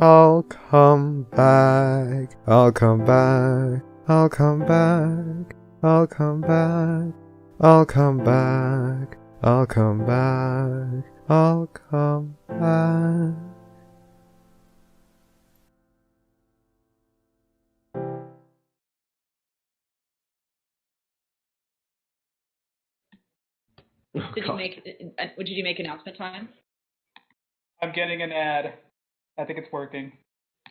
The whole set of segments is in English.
I'll come back. I'll come back. I'll come back. I'll come back. I'll come back. I'll come back. I'll come back. Did you make announcement time? I'm getting an ad. I think it's working.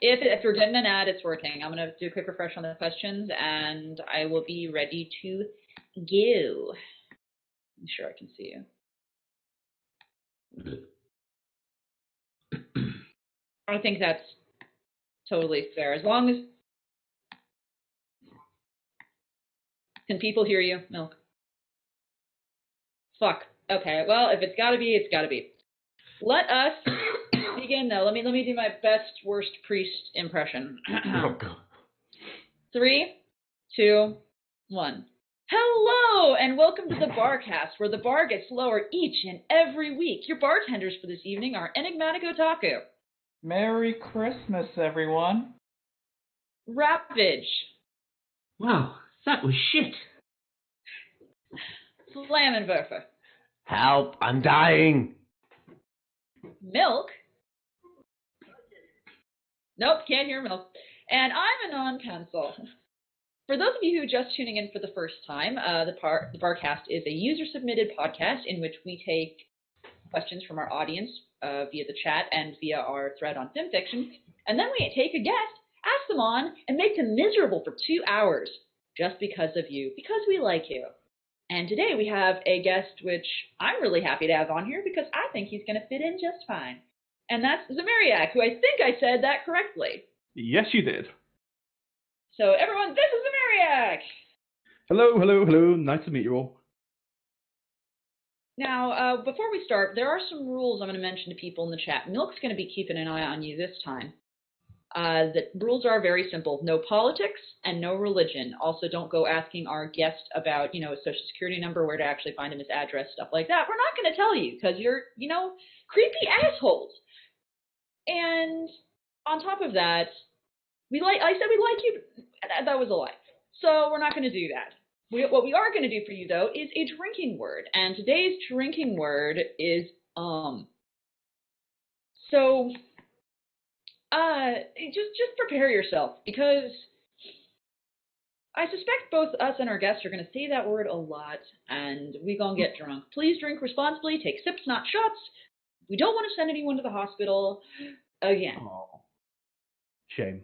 If you're getting an ad, it's working. I'm going to do a quick refresh on the questions, and I will be ready to go. I'm sure I can see you. I think that's totally fair. As long as... Can people hear you? Milk. Fuck. Okay, well, if it's gotta be, it's gotta be. Let us begin, though. Let me do my best, worst priest impression. Oh, God. 3, 2, 1. Hello, and welcome to the Barcast, where the bar gets lower each and every week. Your bartenders for this evening are Enigmatic Otaku. Merry Christmas, everyone. Ravage. Wow, that was shit. Flammenwerfer. Help, I'm dying. Milk. Nope, can't hear Milk. And I'm a non-pencil. For those of you who are just tuning in for the first time, the Barcast is a user-submitted podcast in which we take questions from our audience via the chat and via our thread on Fanfiction, and then we take a guest, ask them on, and make them miserable for 2 hours, just because of you, because we like you. And today we have a guest which I'm really happy to have on here because I think he's going to fit in just fine. And that's Zamairiac, who I think I said that correctly. Yes, you did. So everyone, this is Zamairiac! Hello, hello, hello. Nice to meet you all. Now, before we start, there are some rules I'm going to mention to people in the chat. Milk's going to be keeping an eye on you this time. The rules are very simple. No politics and no religion. Also, don't go asking our guest about, his social security number, where to actually find him, his address, stuff like that. We're not going to tell you because you're, creepy assholes. And on top of that, I said we like you. That was a lie. So we're not going to do that. What we are going to do for you, though, is a drinking word. And today's drinking word is So, just prepare yourself, because I suspect both us and our guests are going to say that word a lot, and we're going to get drunk. Please drink responsibly, take sips, not shots. We don't want to send anyone to the hospital again. Oh, shame.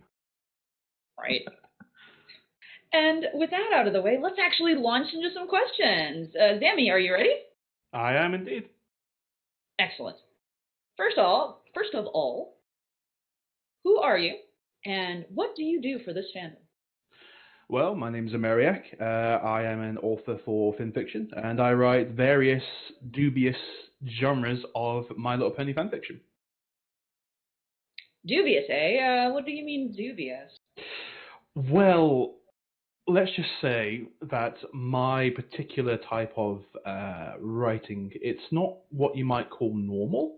Right. And with that out of the way, let's actually launch into some questions. Zammy, are you ready? I am indeed. Excellent. First of all, who are you, and what do you do for this fandom? Well, my name's Zamairiac. I am an author for Fanfiction, and I write various dubious genres of My Little Pony fanfiction. Dubious, eh? What do you mean dubious? Well, let's just say that my particular type of writing, it's not what you might call normal.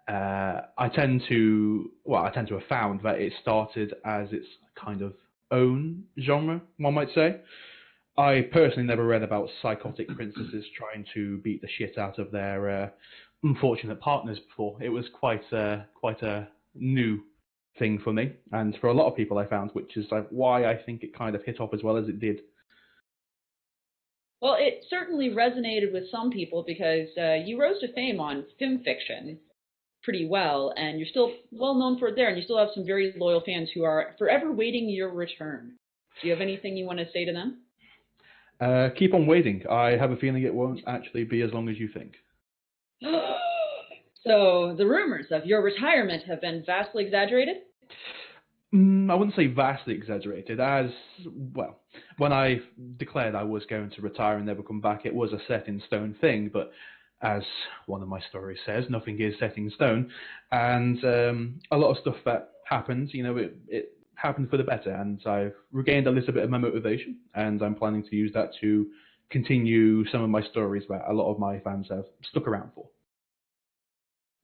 I tend to have found that it started as its kind of own genre, one might say. I personally never read about psychotic princesses trying to beat the shit out of their unfortunate partners before. It was quite a new thing for me, and for a lot of people I found, which is why I think it kind of hit off as well as it did. Well, it certainly resonated with some people because you rose to fame on Fanfiction pretty well, and you're still well known for it there, and you still have some very loyal fans who are forever waiting your return. Do you have anything you want to say to them? Keep on waiting. I have a feeling it won't actually be as long as you think. So the rumors of your retirement have been vastly exaggerated? I wouldn't say vastly exaggerated. As well, when I declared I was going to retire and never come back, it was a set in stone thing, but as one of my stories says, nothing is set in stone, and a lot of stuff that happened, it happened for the better, and I've regained a little bit of my motivation, and I'm planning to use that to continue some of my stories that a lot of my fans have stuck around for.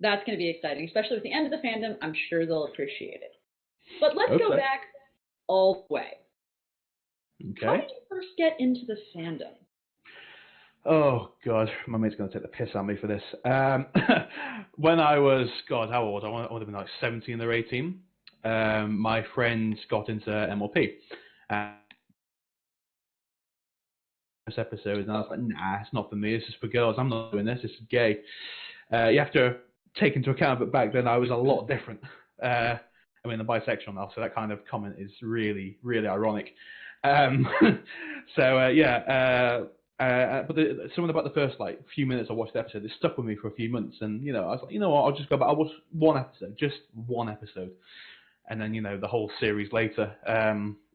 That's going to be exciting, especially with the end of the fandom. I'm sure they'll appreciate it. But let's Hope go so. back all the way. How Okay. did you first get into the fandom? Oh God, my mate's gonna take the piss out of me for this. When I was, God, how old? I would have been like 17 or 18. My friends got into MLP. This episode, and I was like, nah, it's not for me. This is for girls. I'm not doing this. This is gay. You have to take into account that back then I was a lot different. I mean, I'm bisexual now, so that kind of comment is really, really ironic. But something about the first like few minutes I watched the episode, it stuck with me for a few months, and I was like, you know what, I'll just go back. I watched one episode, just one episode, and then the whole series later,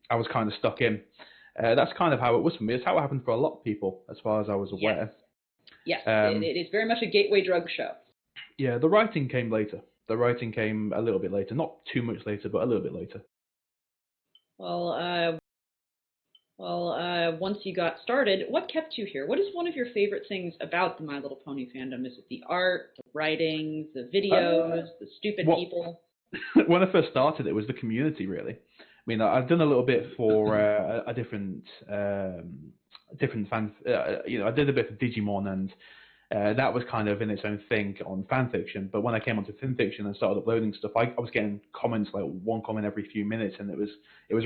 I was kind of stuck in. That's kind of how it was for me. It's how it happened for a lot of people, as far as I was aware. Yes, it is very much a gateway drug show. Yeah, the writing came later. The writing came a little bit later, not too much later, but a little bit later. Well, once you got started, what kept you here? What is one of your favorite things about the My Little Pony fandom? Is it the art, the writings, the videos, the stupid people? When I first started, it was the community, really. I mean, I've done a little bit for a different fan. I did a bit for Digimon, and that was kind of in its own thing on Fanfiction. But when I came onto Fanfiction and started uploading stuff, I was getting comments, like one comment every few minutes, and it was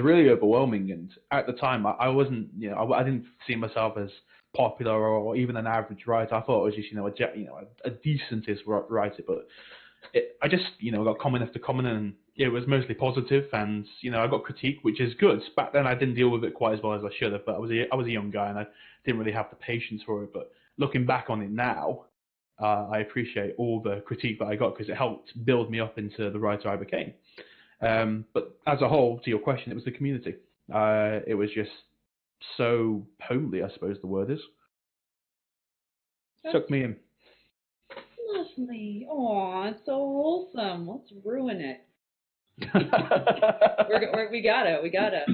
really overwhelming. And at the time, I wasn't, I didn't see myself as popular or even an average writer. I thought it was just, a decentest writer, but I just, got comment after comment, and it was mostly positive, and I got critique, which is good. Back then, I didn't deal with it quite as well as I should have, but I was a young guy, and I didn't really have the patience for it. But looking back on it now, I appreciate all the critique that I got, because it helped build me up into the writer I became. But as a whole, to your question, it was the community. It was just so homely, I suppose the word is. Took me in. Lovely. Aw, it's so wholesome. Let's ruin it. We gotta.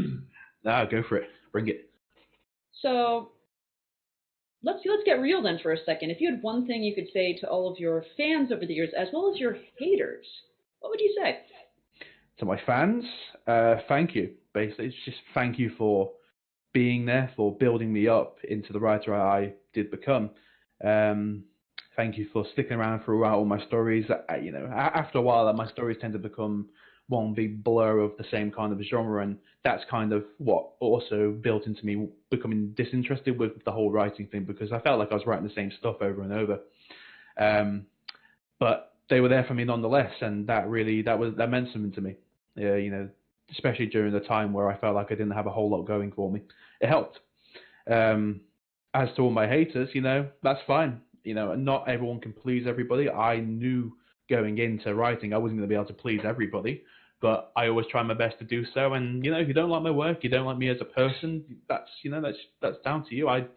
Nah, go for it. Bring it. So let's get real then for a second. If you had one thing you could say to all of your fans over the years, as well as your haters, what would you say? To my fans, thank you. Basically, it's just thank you for being there, for building me up into the writer I did become. Thank you for sticking around throughout all my stories. After a while, my stories tend to become one big blur of the same kind of genre, and that's kind of what also built into me becoming disinterested with the whole writing thing, because I felt like I was writing the same stuff over and over. But they were there for me nonetheless, and that meant something to me. Especially during the time where I felt like I didn't have a whole lot going for me. It helped. As to all my haters, that's fine. Not everyone can please everybody. I knew going into writing I wasn't going to be able to please everybody, but I always try my best to do so. And if you don't like my work, you don't like me as a person, that's down to you. I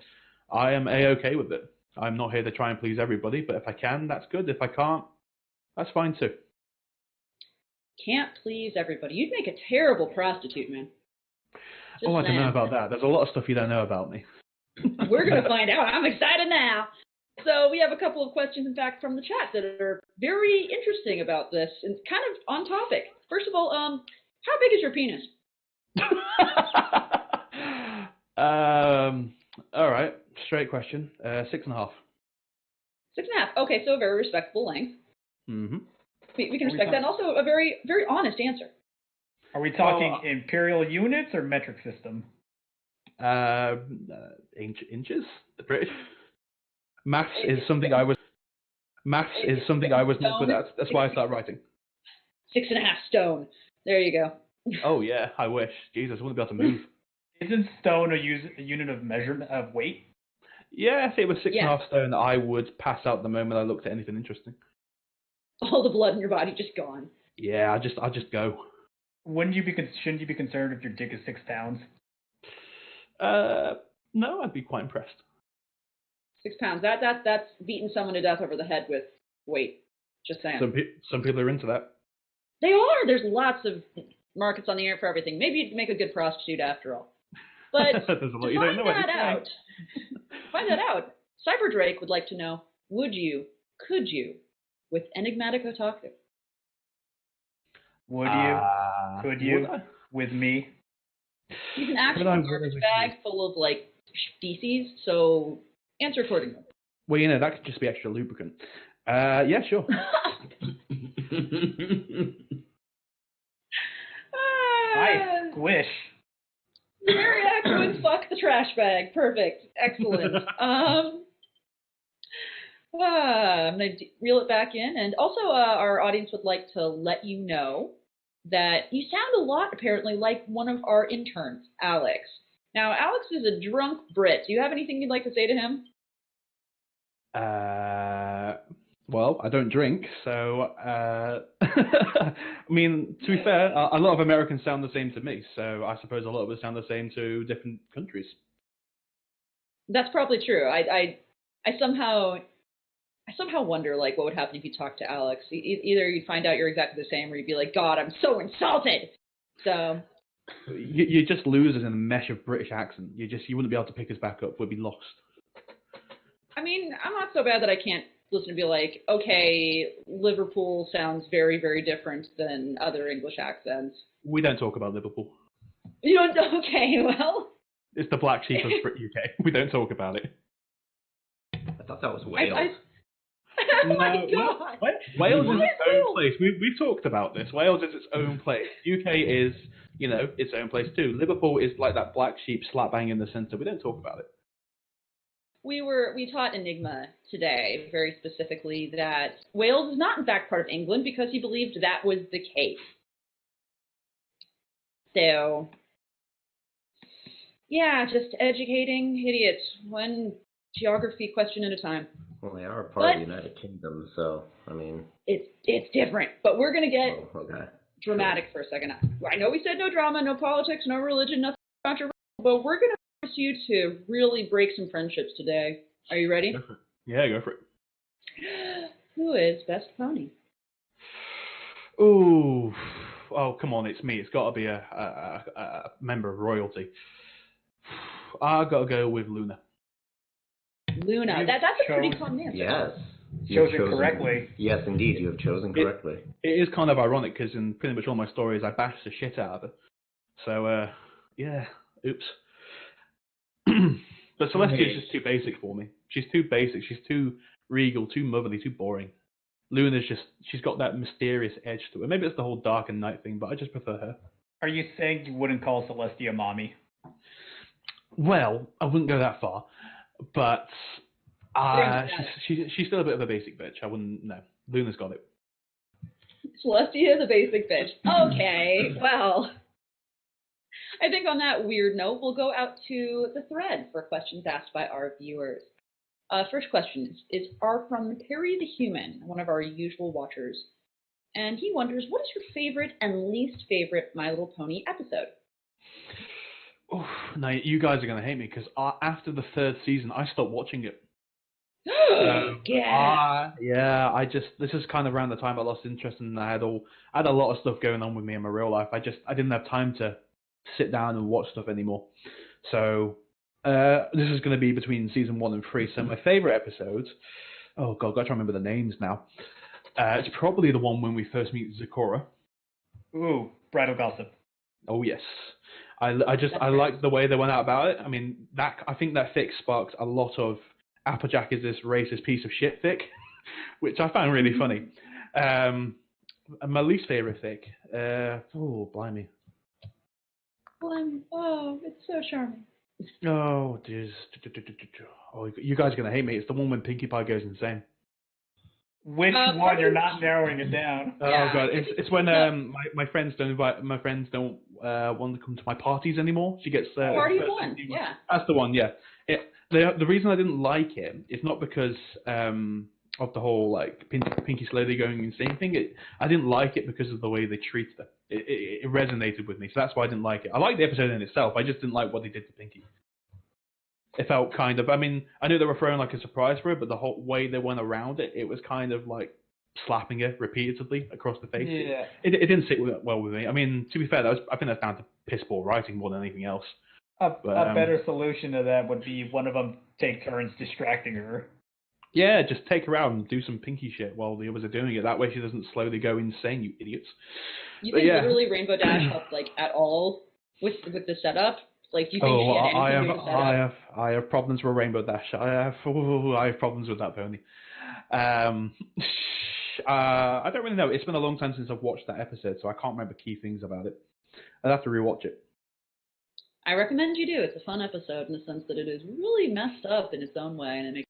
am A-okay with it. I'm not here to try and please everybody, but if I can, that's good. If I can't, that's fine too. Can't please everybody. You'd make a terrible prostitute, man. I don't know about that. There's a lot of stuff you don't know about me. We're going to find out. I'm excited now. So we have a couple of questions, in fact, from the chat that are very interesting about this and kind of on topic. First of all, how big is your penis? All right, straight question. 6.5. 6.5. Okay, so a very respectable length. Mm-hmm. We can respect that, and also a very, very honest answer. Are we talking imperial units or metric system? Inches. The British. Maths is something I was not good at. That's why I started writing. 6.5 stone. There you go. Oh yeah, I wish. Jesus, I wouldn't be able to move. Isn't stone a unit of measurement of weight? Yeah, if it was 6.5 stone, I would pass out the moment I looked at anything interesting. All the blood in your body just gone. Yeah, I just go. Shouldn't you be concerned if your dick is 6 pounds? No, I'd be quite impressed. 6 pounds. That's beating someone to death over the head with weight. Just saying. Some people are into that. They are. There's lots of markets on the air for everything. Maybe you'd make a good prostitute after all. But there's a lot you don't know. Find that out. Cyber Drake would like to know: could you with enigmatic otaku. Would you? Could you? Would I? With me? He's an actual garbage bag full of like feces, so answer accordingly. Well, you know, that could just be extra lubricant. Yeah, sure. I squish. Zamairiac would fuck the trash bag. Perfect. Excellent. I'm going to reel it back in. And also, our audience would like to let you know that you sound a lot, apparently, like one of our interns, Alex. Now, Alex is a drunk Brit. Do you have anything you'd like to say to him? Well, I don't drink, so I mean, to be fair, a lot of Americans sound the same to me, so I suppose a lot of us sound the same to different countries. That's probably true. I somehow wonder like what would happen if you talked to Alex. Either you'd find out you're exactly the same, or you'd be like, God, I'm so insulted. So you just lose us in a mesh of British accent. You wouldn't be able to pick us back up. We'd be lost. I mean, I'm not so bad that I can't listen and be like, okay, Liverpool sounds very, very different than other English accents. We don't talk about Liverpool. You don't? Okay, well. It's the black sheep of UK. We don't talk about it. I thought that was Wales. Oh my God. Wales is its own place. We've talked about this. Wales is its own place. UK is, you know, its own place too. Liverpool is like that black sheep slap bang in the centre. We don't talk about it. We taught Enigma today, very specifically, that Wales is not in fact part of England because he believed that was the case. So, yeah, just educating idiots, one geography question at a time. Well, they are part of the United Kingdom, so, I mean... It's different, but we're going to get dramatic sure. for a second. I know we said no drama, no politics, no religion, nothing controversial, but we're going to force you to really break some friendships today. Are you ready? Go for it. Yeah, go for it. Who is best pony? Ooh. Oh, come on, it's me. It's got to be a member of royalty. I've got to go with Luna. Luna. That's a pretty common answer. Yes. Chosen correctly. Yes, indeed, you have chosen correctly. It is kind of ironic because in pretty much all my stories I bash the shit out of her. So, yeah, oops. But Celestia is just too basic for me. She's too basic. She's too regal, too motherly, too boring. Luna's she's got that mysterious edge to her. Maybe it's the whole dark and night thing, but I just prefer her. Are you saying you wouldn't call Celestia mommy? Well, I wouldn't go that far, but she's still a bit of a basic bitch. I wouldn't, no. Luna's got it. Celestia is a basic bitch. Okay, well, I think on that weird note, we'll go out to the thread for questions asked by our viewers. First question are from Perry the Human, one of our usual watchers. And he wonders, what is your favorite and least favorite My Little Pony episode? Oh, now, you guys are going to hate me because after the third season, I stopped watching it. Yeah. This is kind of around the time I lost interest and I had a lot of stuff going on with me in my real life. I didn't have time to sit down and watch stuff anymore. So this is going to be between season 1 and 3. So my favorite episodes, oh god, got to remember the names now. It's probably the one when we first meet Zakora. Ooh, bridal gossip. Oh yes, I like the way they went out about it. I mean, I think that fic sparked a lot of Applejack is this racist piece of shit fic, which I found really funny. And my least favorite fic, oh blimey. Oh, it's so charming. Oh, oh, you guys are gonna hate me. It's the one when Pinkie Pie goes insane. Which one? You're not narrowing it down. Oh god, it's when my friends don't want to come to my parties anymore. She gets Party of One. Yeah. That's the one. Yeah. The reason I didn't like it is not because of the whole like Pinkie slowly going insane thing. I didn't like it because of the way they treated her. It resonated with me, so that's why I didn't like it. I liked the episode in itself. I just didn't like what they did to Pinkie. It felt kind of, I mean, I knew they were throwing like a surprise for her, but the whole way they went around it, it was kind of like slapping her repeatedly across the face. Yeah. It didn't sit well with me. I mean, to be fair, I think that's down to piss poor writing more than anything else. A better solution to that would be one of them take turns distracting her. Yeah, just take her out and do some pinky shit while the others are doing it. That way she doesn't slowly go insane, you idiots. You But think yeah. literally Rainbow Dash helped like at all with the setup? Like, do you think she had anything to do with the setup? I have problems with Rainbow Dash. I have problems with that pony. I don't really know. It's been a long time since I've watched that episode, so I can't remember key things about it. I'd have to rewatch it. I recommend you do. It's a fun episode in the sense that it is really messed up in its own way, and it makes.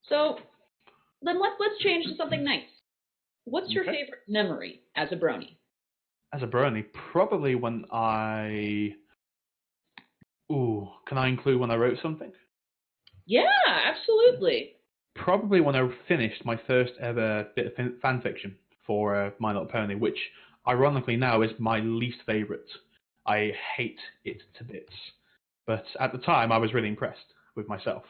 So, then let's change to something nice. What's your favorite memory as a brony? As a brony, probably when can I include when I wrote something? Yeah, absolutely. Probably when I finished my first ever bit of fan fiction for My Little Pony, which ironically now is my least favorite. I hate it to bits. But at the time, I was really impressed with myself.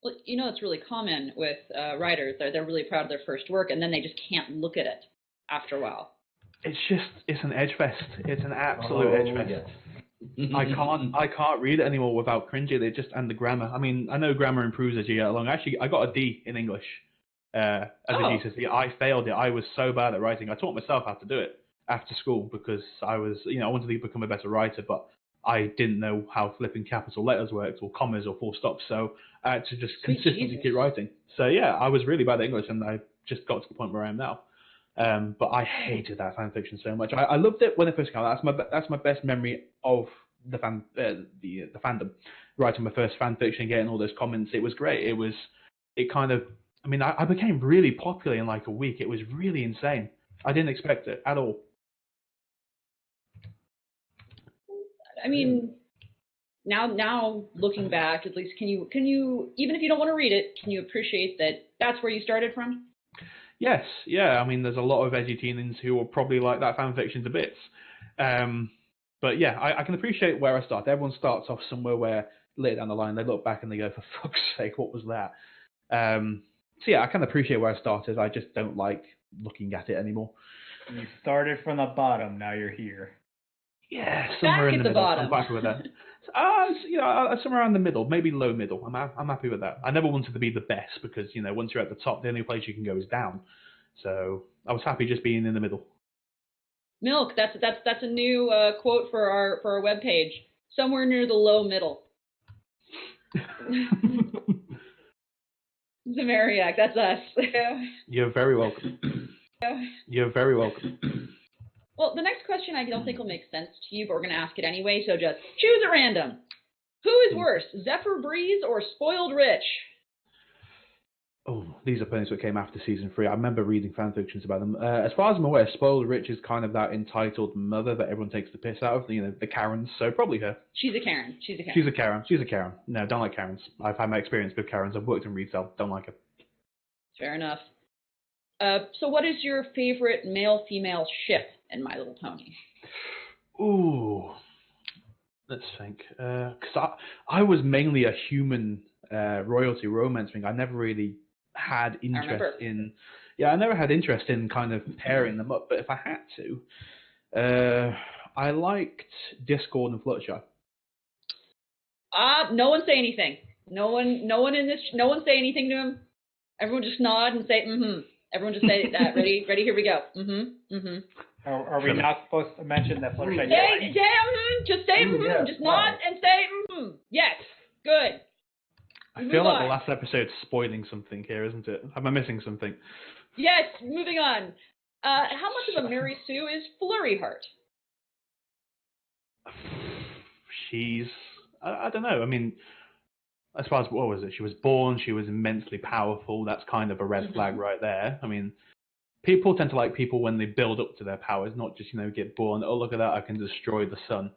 Well, you know, it's really common with writers. They're really proud of their first work, and then they just can't look at it after a while. It's an edge fest. It's an absolute edge fest. Yes. I can't read it anymore without cringing. And the grammar. I mean, I know grammar improves as you get along. Actually, I got a D in English as a GCSE. I failed it. I was so bad at writing. I taught myself how to do it after school because I wanted to become a better writer, but I didn't know how flipping capital letters worked or commas or full stops. So I had to just consistently keep writing. So yeah, I was really bad at English, and I just got to the point where I am now. But I hated that fan fiction so much. I loved it when it first came out. That's my best memory of the fandom. Writing my first fan fiction, getting all those comments, it was great. I became really popular in like a week. It was really insane. I didn't expect it at all. I mean, now looking back, at least can you even if you don't want to read it, can you appreciate that that's where you started from? Yes, yeah. I mean, there's a lot of edgy teenagers who will probably like that fan fiction to bits. But yeah, I can appreciate where I started. Everyone starts off somewhere where later down the line they look back and they go, for fuck's sake, what was that? So yeah, I can appreciate where I started. I just don't like looking at it anymore. You started from the bottom, now you're here. Yeah, somewhere in the middle. Bottom. I'm happy with that. Somewhere around the middle, maybe low middle. I'm happy with that. I never wanted to be the best because once you're at the top, the only place you can go is down. So I was happy just being in the middle. Milk. That's a new quote for our webpage. Somewhere near the low middle. Zamairiac, that's us. You're very welcome. You're very welcome. Well, the next question I don't think will make sense to you, but we're going to ask it anyway, so just choose at random. Who is worse, Zephyr Breeze or Spoiled Rich? Oh, these are ponies that came after season 3. I remember reading fan fictions about them. As far as I'm aware, Spoiled Rich is kind of that entitled mother that everyone takes the piss out of, the Karens, so probably her. She's a Karen. She's a Karen. No, don't like Karens. I've had my experience with Karens. I've worked in retail. Don't like her. Fair enough. So what is your favorite male-female ship in My Little Pony? Ooh, let's think. Because I was mainly a human royalty romance thing. I never really had interest in. Yeah, I never had interest in kind of pairing them up. But if I had to, I liked Discord and Fluttershy. No one say anything. No one say anything to him. Everyone just nod and say mm-hmm. Everyone just say that. Ready, here we go. Mm-hmm, mm-hmm. Are we not supposed to mention that Fluttershy? Say mm-hmm. Just say mm-hmm. Yeah, just nod and say mm-hmm. Yes, good. I feel like the last episode's spoiling something here, isn't it? Am I missing something? Yes, moving on. How much of a Mary Sue is Flurry Heart? I don't know. I mean, as far as, what was it? She was born, she was immensely powerful. That's kind of a red flag right there. I mean, people tend to like people when they build up to their powers, not just, get born, oh, look at that, I can destroy the sun.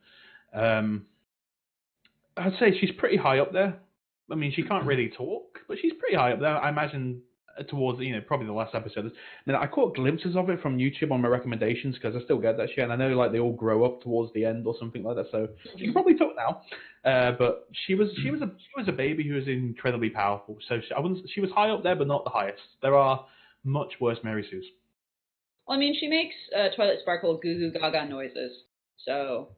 I'd say she's pretty high up there. I mean, she can't really talk, but she's pretty high up there. I imagine towards, probably the last episode. I mean, I caught glimpses of it from YouTube on my recommendations because I still get that shit, and I know like they all grow up towards the end or something like that. So she can probably talk now, but she was a baby who was incredibly powerful. So she was high up there, but not the highest. There are much worse Mary Sues. Well, I mean, she makes Twilight Sparkle goo goo gaga noises, so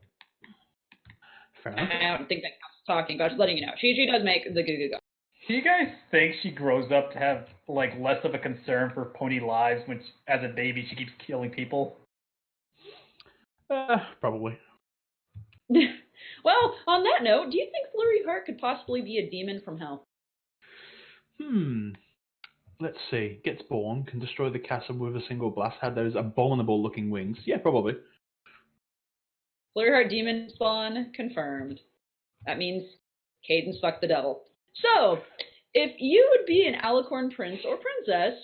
fair enough. I don't think that counts talking, but just letting you know, she does make the goo goo gaga. Do you guys think she grows up to have like less of a concern for pony lives when, as a baby, she keeps killing people? Probably. Well, on that note, do you think Flurry Heart could possibly be a demon from hell? Let's see. Gets born, can destroy the castle with a single blast, had those abominable-looking wings. Yeah, probably. Flurry Heart demon spawn confirmed. That means Cadence fucked the devil. So, if you would be an Alicorn prince or princess,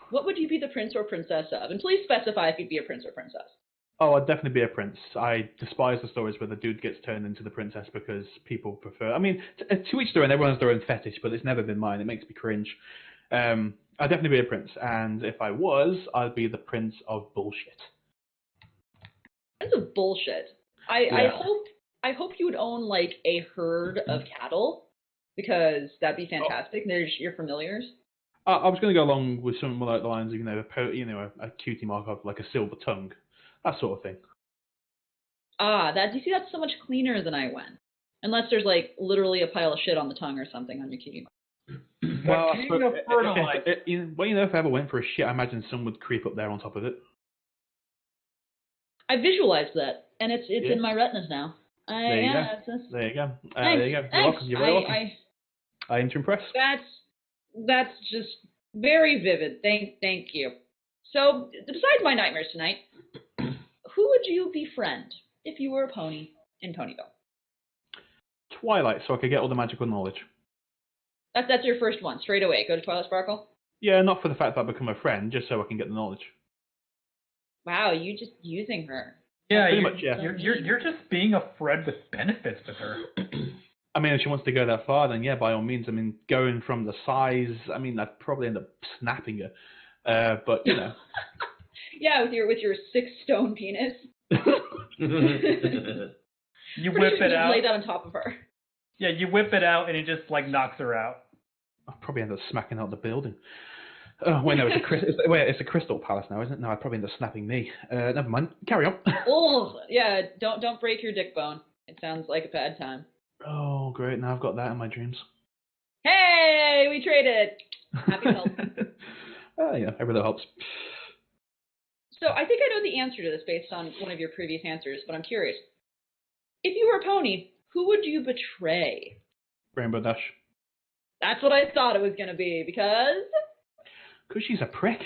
what would you be the prince or princess of? And please specify if you'd be a prince or princess. Oh, I'd definitely be a prince. I despise the stories where the dude gets turned into the princess because people prefer... I mean, to each their own, everyone has their own fetish, but it's never been mine. It makes me cringe. I'd definitely be a prince, and if I was, I'd be the prince of bullshit. Prince of bullshit. I hope you would own, like, a herd of cattle, because that'd be fantastic. There's your familiars. I was going to go along with something more like the lines of, a cutie mark of like a silver tongue. That sort of thing. You see, that's so much cleaner than I went. Unless there's, like, literally a pile of shit on the tongue or something on your cutie mark. Well, if I ever went for a shit, I imagine someone would creep up there on top of it. I visualized that, and it's in my retinas now. There you go. There you go. You're welcome. You're very welcome. I aim to impress. That's just very vivid. Thank you. So, besides my nightmares tonight, who would you befriend if you were a pony in Ponyville? Twilight, so I could get all the magical knowledge. That's your first one, straight away. Go to Twilight Sparkle? Yeah, not for the fact that I become a friend, just so I can get the knowledge. Wow, you just using her. Yeah, pretty much, yeah. You're just being a friend with benefits with her. I mean, if she wants to go that far, then yeah, by all means. I mean, going from the size, I mean, I'd probably end up snapping her. But, you know. Yeah, with your 6-stone penis. You whip it out. Lay that on top of her. Yeah, you whip it out and it just like knocks her out. I'll probably end up smacking out the building. Oh, wait, no, it's a crystal palace now, isn't it? No, I'd probably end up snapping me. Never mind. Carry on. Oh, yeah, don't break your dick bone. It sounds like a bad time. Oh, great. Now I've got that in my dreams. Hey, we traded. Happy to help. Yeah, every little helps. So I think I know the answer to this based on one of your previous answers, but I'm curious. If you were a pony, who would you betray? Rainbow Dash. That's what I thought it was going to be, because... Because she's a prick.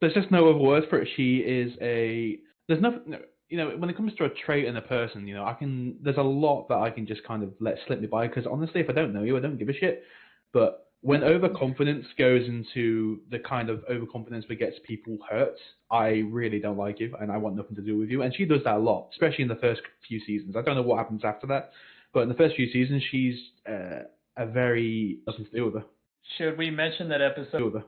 There's just no other word for it. She is a... There's nothing... You know, when it comes to a trait in a person, you know, there's a lot that I can just kind of let slip me by, because honestly, if I don't know you, I don't give a shit. But when overconfidence goes into the kind of overconfidence that gets people hurt, I really don't like you, and I want nothing to do with you. And she does that a lot, especially in the first few seasons. I don't know what happens after that, but in the first few seasons, she's a very... nothing to do with her. Should we mention that episode?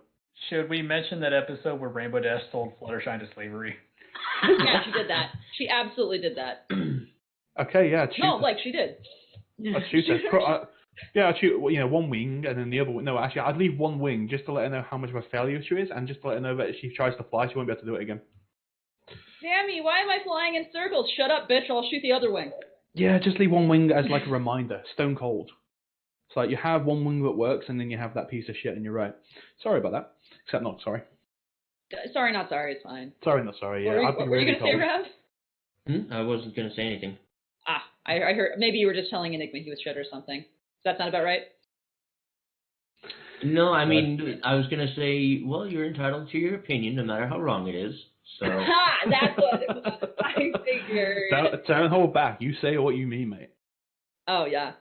Should we mention that episode where Rainbow Dash sold Fluttershy to slavery? Yeah, she did that. She absolutely did that. Okay, yeah. No, like she did. I'd shoot her. Yeah, I'd shoot, one wing and then the other. No, actually, I'd leave one wing just to let her know how much of a failure she is, and just to let her know that if she tries to fly, she won't be able to do it again. Sammy, why am I flying in circles? Shut up, bitch! I'll shoot the other wing. Yeah, just leave one wing as like a reminder. Stone cold. It's like you have one wing that works, and then you have that piece of shit, and you're right. Sorry about that. Except not sorry. Sorry, not sorry. It's fine. Sorry, not sorry. Yeah, what were you going to say, Rav? I wasn't going to say anything. I heard. Maybe you were just telling Enigma he was shit or something. Does that sound about right? No, I mean, I was going to say, well, you're entitled to your opinion, no matter how wrong it is. So. That's what it was. I figured. Don't hold back. You say what you mean, mate. Oh, yeah.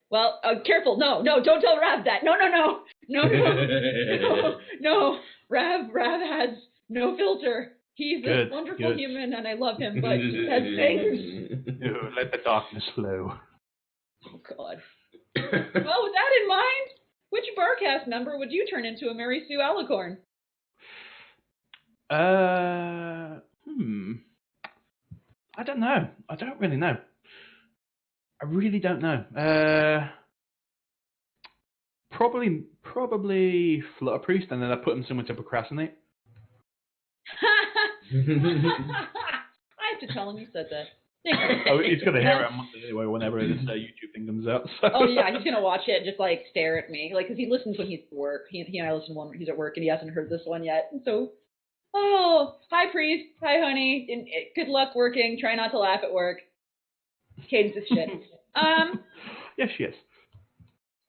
Well, careful. No, don't tell Rav that. No. No. Rav has no filter. He's a wonderful human, and I love him, but he says things. Let the darkness flow. Oh, God. Well, with that in mind, which Barcast member would you turn into a Mary Sue Alicorn? I don't know. I don't really know. I really don't know. Probably Flutter Priest, and then I put him somewhere to procrastinate. I have to tell him you said that. Oh, he's gonna hear it on Monday anyway, whenever this YouTube thing comes out. So. Oh yeah, he's gonna watch it and just like stare at me, like, because he listens when he's at work. He and I listen when he's at work, and he hasn't heard this one yet. And so, oh, hi priest, hi honey, and good luck working. Try not to laugh at work. Cadence is shit. Yes, she is.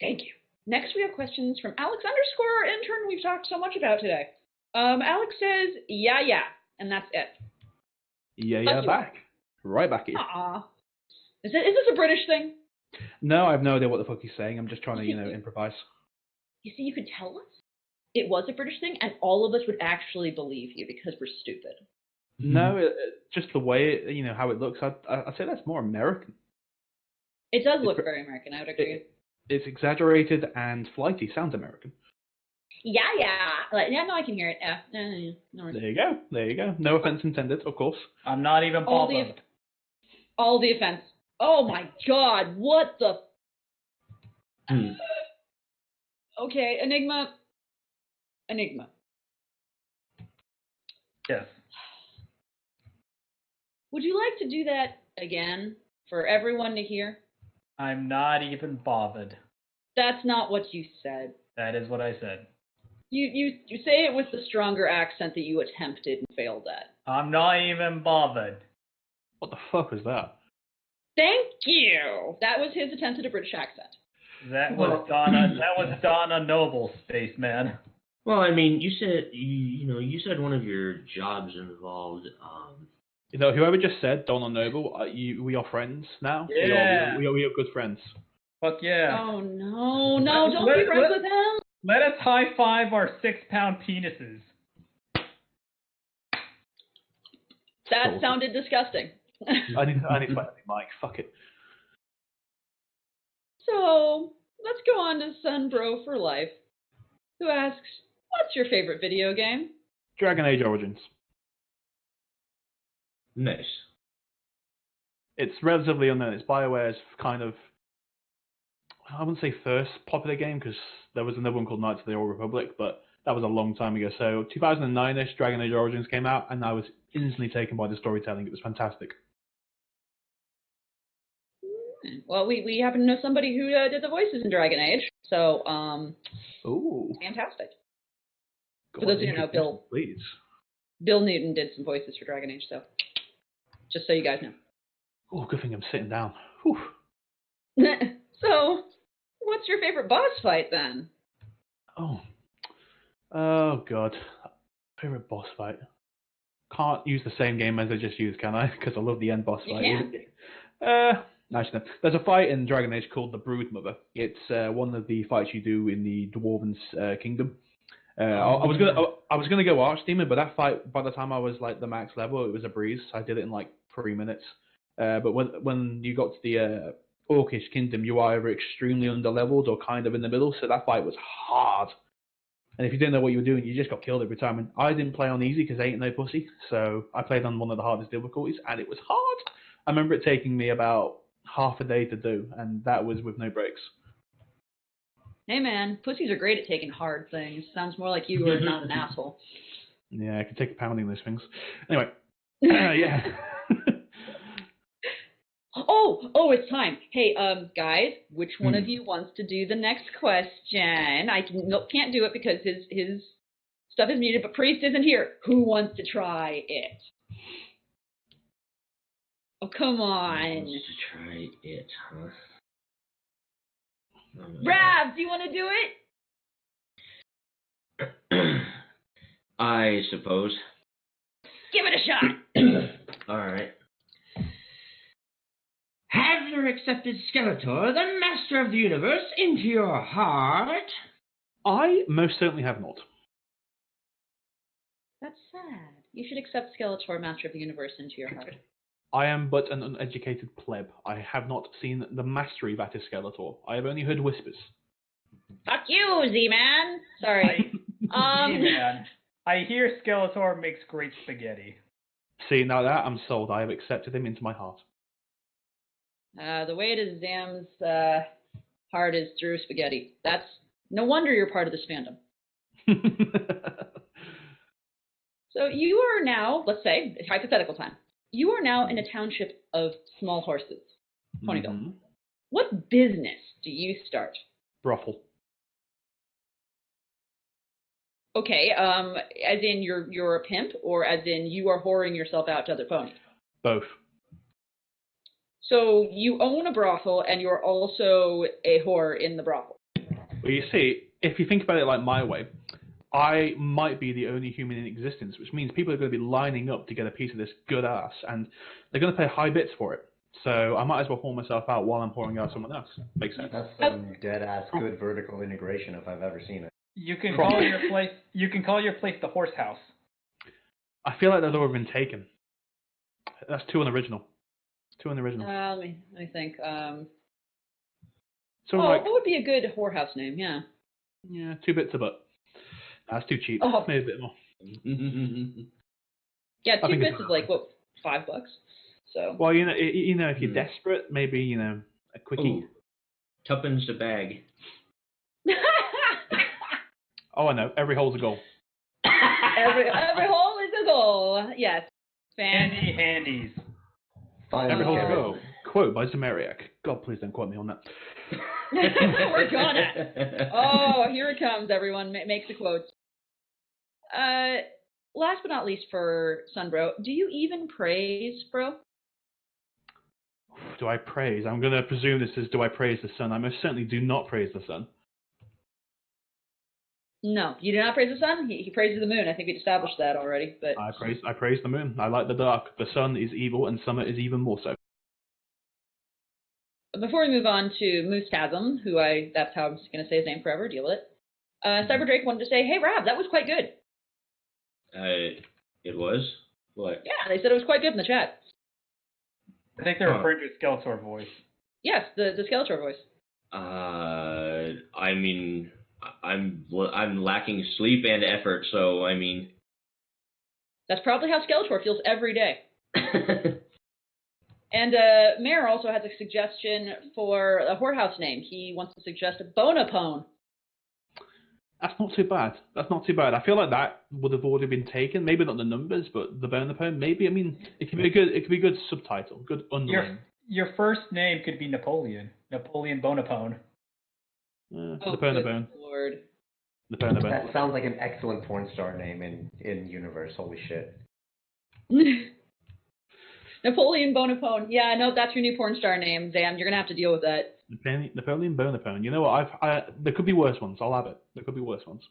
Thank you. Next, we have questions from Alex _ our intern we've talked so much about today. Alex says, yeah, and that's it. Yeah, back. Right back here. Aw. Is this a British thing? No, I have no idea what the fuck he's saying. I'm just trying to, improvise. You see, you could tell us it was a British thing, and all of us would actually believe you because we're stupid. No, just the way, how it looks. I'd say that's more American. It does look very American, I would agree. It's exaggerated and flighty. Sounds American. Yeah. Yeah, no, I can hear it. Yeah. No. There you go. No offense intended, of course. I'm not even bothered. All the offense. Oh my god, what the... Okay, Enigma. Yes. Would you like to do that again for everyone to hear? I'm not even bothered. That's not what you said. That is what I said. You say it with the stronger accent that you attempted and failed at. I'm not even bothered. What the fuck was that? Thank you. That was his attempt at a British accent. That was Donna Noble, spaceman. Well, I mean, you said you said one of your jobs involved. Whoever just said Donna Noble, we are friends now. Yeah. We are good friends. Fuck yeah. Oh no, don't be friends with him. Let us high five our 6-pound penises. That sounded disgusting. I need to find a new mic. Fuck it. So let's go on to Sunbro for Life, who asks, "What's your favorite video game?" Dragon Age Origins. Nice. It's relatively unknown. It's BioWare's kind of, I wouldn't say first popular game, because there was another one called Knights of the Old Republic, but that was a long time ago. So 2009-ish, Dragon Age Origins came out, and I was instantly taken by the storytelling. It was fantastic. Well, we happen to know somebody who did the voices in Dragon Age, so Ooh. Fantastic. God, For those of you who know, please. Bill Newton did some voices for Dragon Age, so just so you guys know. Oh, good thing I'm sitting down. Whew. So, what's your favorite boss fight then? Oh God, favorite boss fight. Can't use the same game as I just used, can I? Because I love the end boss fight. Actually, there's a fight in Dragon Age called the Broodmother. It's one of the fights you do in the Dwarven's Kingdom. I was gonna go Archdemon, but that fight, by the time I was like the max level, it was a breeze. I did it in like 3 minutes. But when you got to the Orcish Kingdom, you are either extremely underleveled or kind of in the middle. So that fight was hard. And if you didn't know what you were doing, you just got killed every time. And I didn't play on easy because I ain't no pussy. So I played on one of the hardest difficulties, and it was hard. I remember it taking me about half a day to do, and that was with no breaks. Hey man, pussies are great at taking hard things. Sounds more like you are not an asshole. Yeah, I can take a pounding those things. Anyway, yeah. Oh, it's time. Hey, guys, which one of you wants to do the next question? I can't do it because his stuff is muted, but Priest isn't here. Who wants to try it? Oh, come on. Who wants to try it, huh? Rav, do you want to do it? I suppose. Give it a shot. All right. Have you accepted Skeletor, the master of the universe, into your heart? I most certainly have not. That's sad. You should accept Skeletor, master of the universe, into your heart. I am but an uneducated pleb. I have not seen the mastery that is Skeletor. I have only heard whispers. Fuck you, Z-Man. Sorry. Z-Man. I hear Skeletor makes great spaghetti. See, now that I'm sold. I have accepted him into my heart. The way to Zam's heart is through spaghetti. That's no wonder you're part of this fandom. So you are now, let's say, it's hypothetical time. You are now in a township of small horses, Ponyville. Mhm. What business do you start? Brothel. Okay, as in you're a pimp, or as in you are whoring yourself out to other ponies? Both. So you own a brothel, and you're also a whore in the brothel. Well, you see, if you think about it like my way, I might be the only human in existence, which means people are going to be lining up to get a piece of this good ass, and they're going to pay high bits for it. So I might as well whore myself out while I'm pouring out someone else. Makes sense. That's some dead ass good vertical integration if I've ever seen it. You can call your place. You can call your place the Horse House. I feel like that's already been taken. That's too unoriginal. Too unoriginal. Let me think. So like, what would be a good whorehouse name? Yeah. yeah, 2 bits a butt. That's too cheap. Oh. Maybe a bit more. Yeah, I 2 think bits it's is like what, $5. So. Well, if you're desperate, maybe a quickie. Ooh, tuppence a bag. Oh, I know. Every hole's a goal. every hole is a goal. Yes. Handy handies. Every hole's a Finally, goal. Quote by Zamairiac. God, please don't quote me on that. We're gonna. Oh, here it comes, everyone. Make the quotes. Last but not least for Sunbro, do you even praise, bro? Do I praise? I'm going to presume this is do I praise the sun? I most certainly do not praise the sun. No, you do not praise the sun. He praises the moon. I think we established that already. But I praise the moon. I like the dark. The sun is evil, and summer is even more so. before we move on to Moostasm, that's how I'm just going to say his name forever, deal with it. Cyber Drake wanted to say, hey, Rab, that was quite good. It was? What? Yeah, they said it was quite good in the chat. I think they're referring to Skeletor Voice. Yes, the Skeletor voice. I mean, I'm lacking sleep and effort, so I mean. That's probably how Skeletor feels every day. And Mayor also has a suggestion for a whorehouse name. He wants to suggest Bonapone. That's not too bad. That's not too bad. I feel like that would have already been taken. Maybe not the numbers, but the Bonapone. Maybe. I mean, it could be a good. It could be a good subtitle. Good underline. Your first name could be Napoleon. Napoleon Bonapone. The Good Bonapone. Lord. The Bonapone. that sounds like an excellent porn star name in universe. Holy shit. Napoleon Bonapone. Yeah, no, that's your new porn star name, Zam. You're gonna have to deal with that. Napoleon Bonapone. You know what? There could be worse ones. I'll have it. There could be worse ones.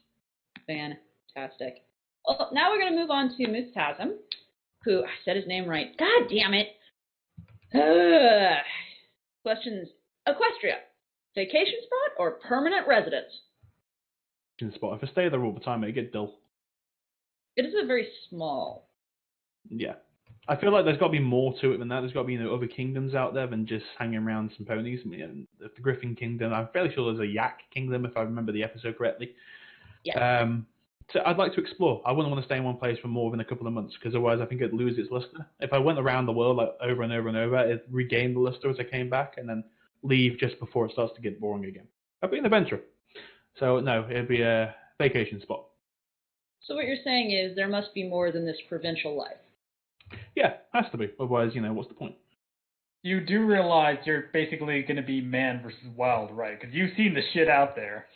Fantastic. Well, now we're gonna move on to Moostasm, who I said his name right. God damn it. Questions. Equestria. Vacation spot or permanent residence? In spot. If I stay there all the time, it get dull. It is a very small. Yeah. I feel like there's got to be more to it than that. There's got to be other kingdoms out there than just hanging around some ponies. I mean, the Griffin Kingdom. I'm fairly sure there's a Yak Kingdom, if I remember the episode correctly. Yeah. So I'd like to explore. I wouldn't want to stay in one place for more than a couple of months, because otherwise I think it'd lose its luster. If I went around the world like over and over and over, it'd regain the luster as I came back, and then leave just before it starts to get boring again. I'd be an adventurer. So no, it'd be a vacation spot. So what you're saying is there must be more than this provincial life. Yeah, has to be. Otherwise, what's the point? You do realize you're basically going to be man versus wild, right? Because you've seen the shit out there.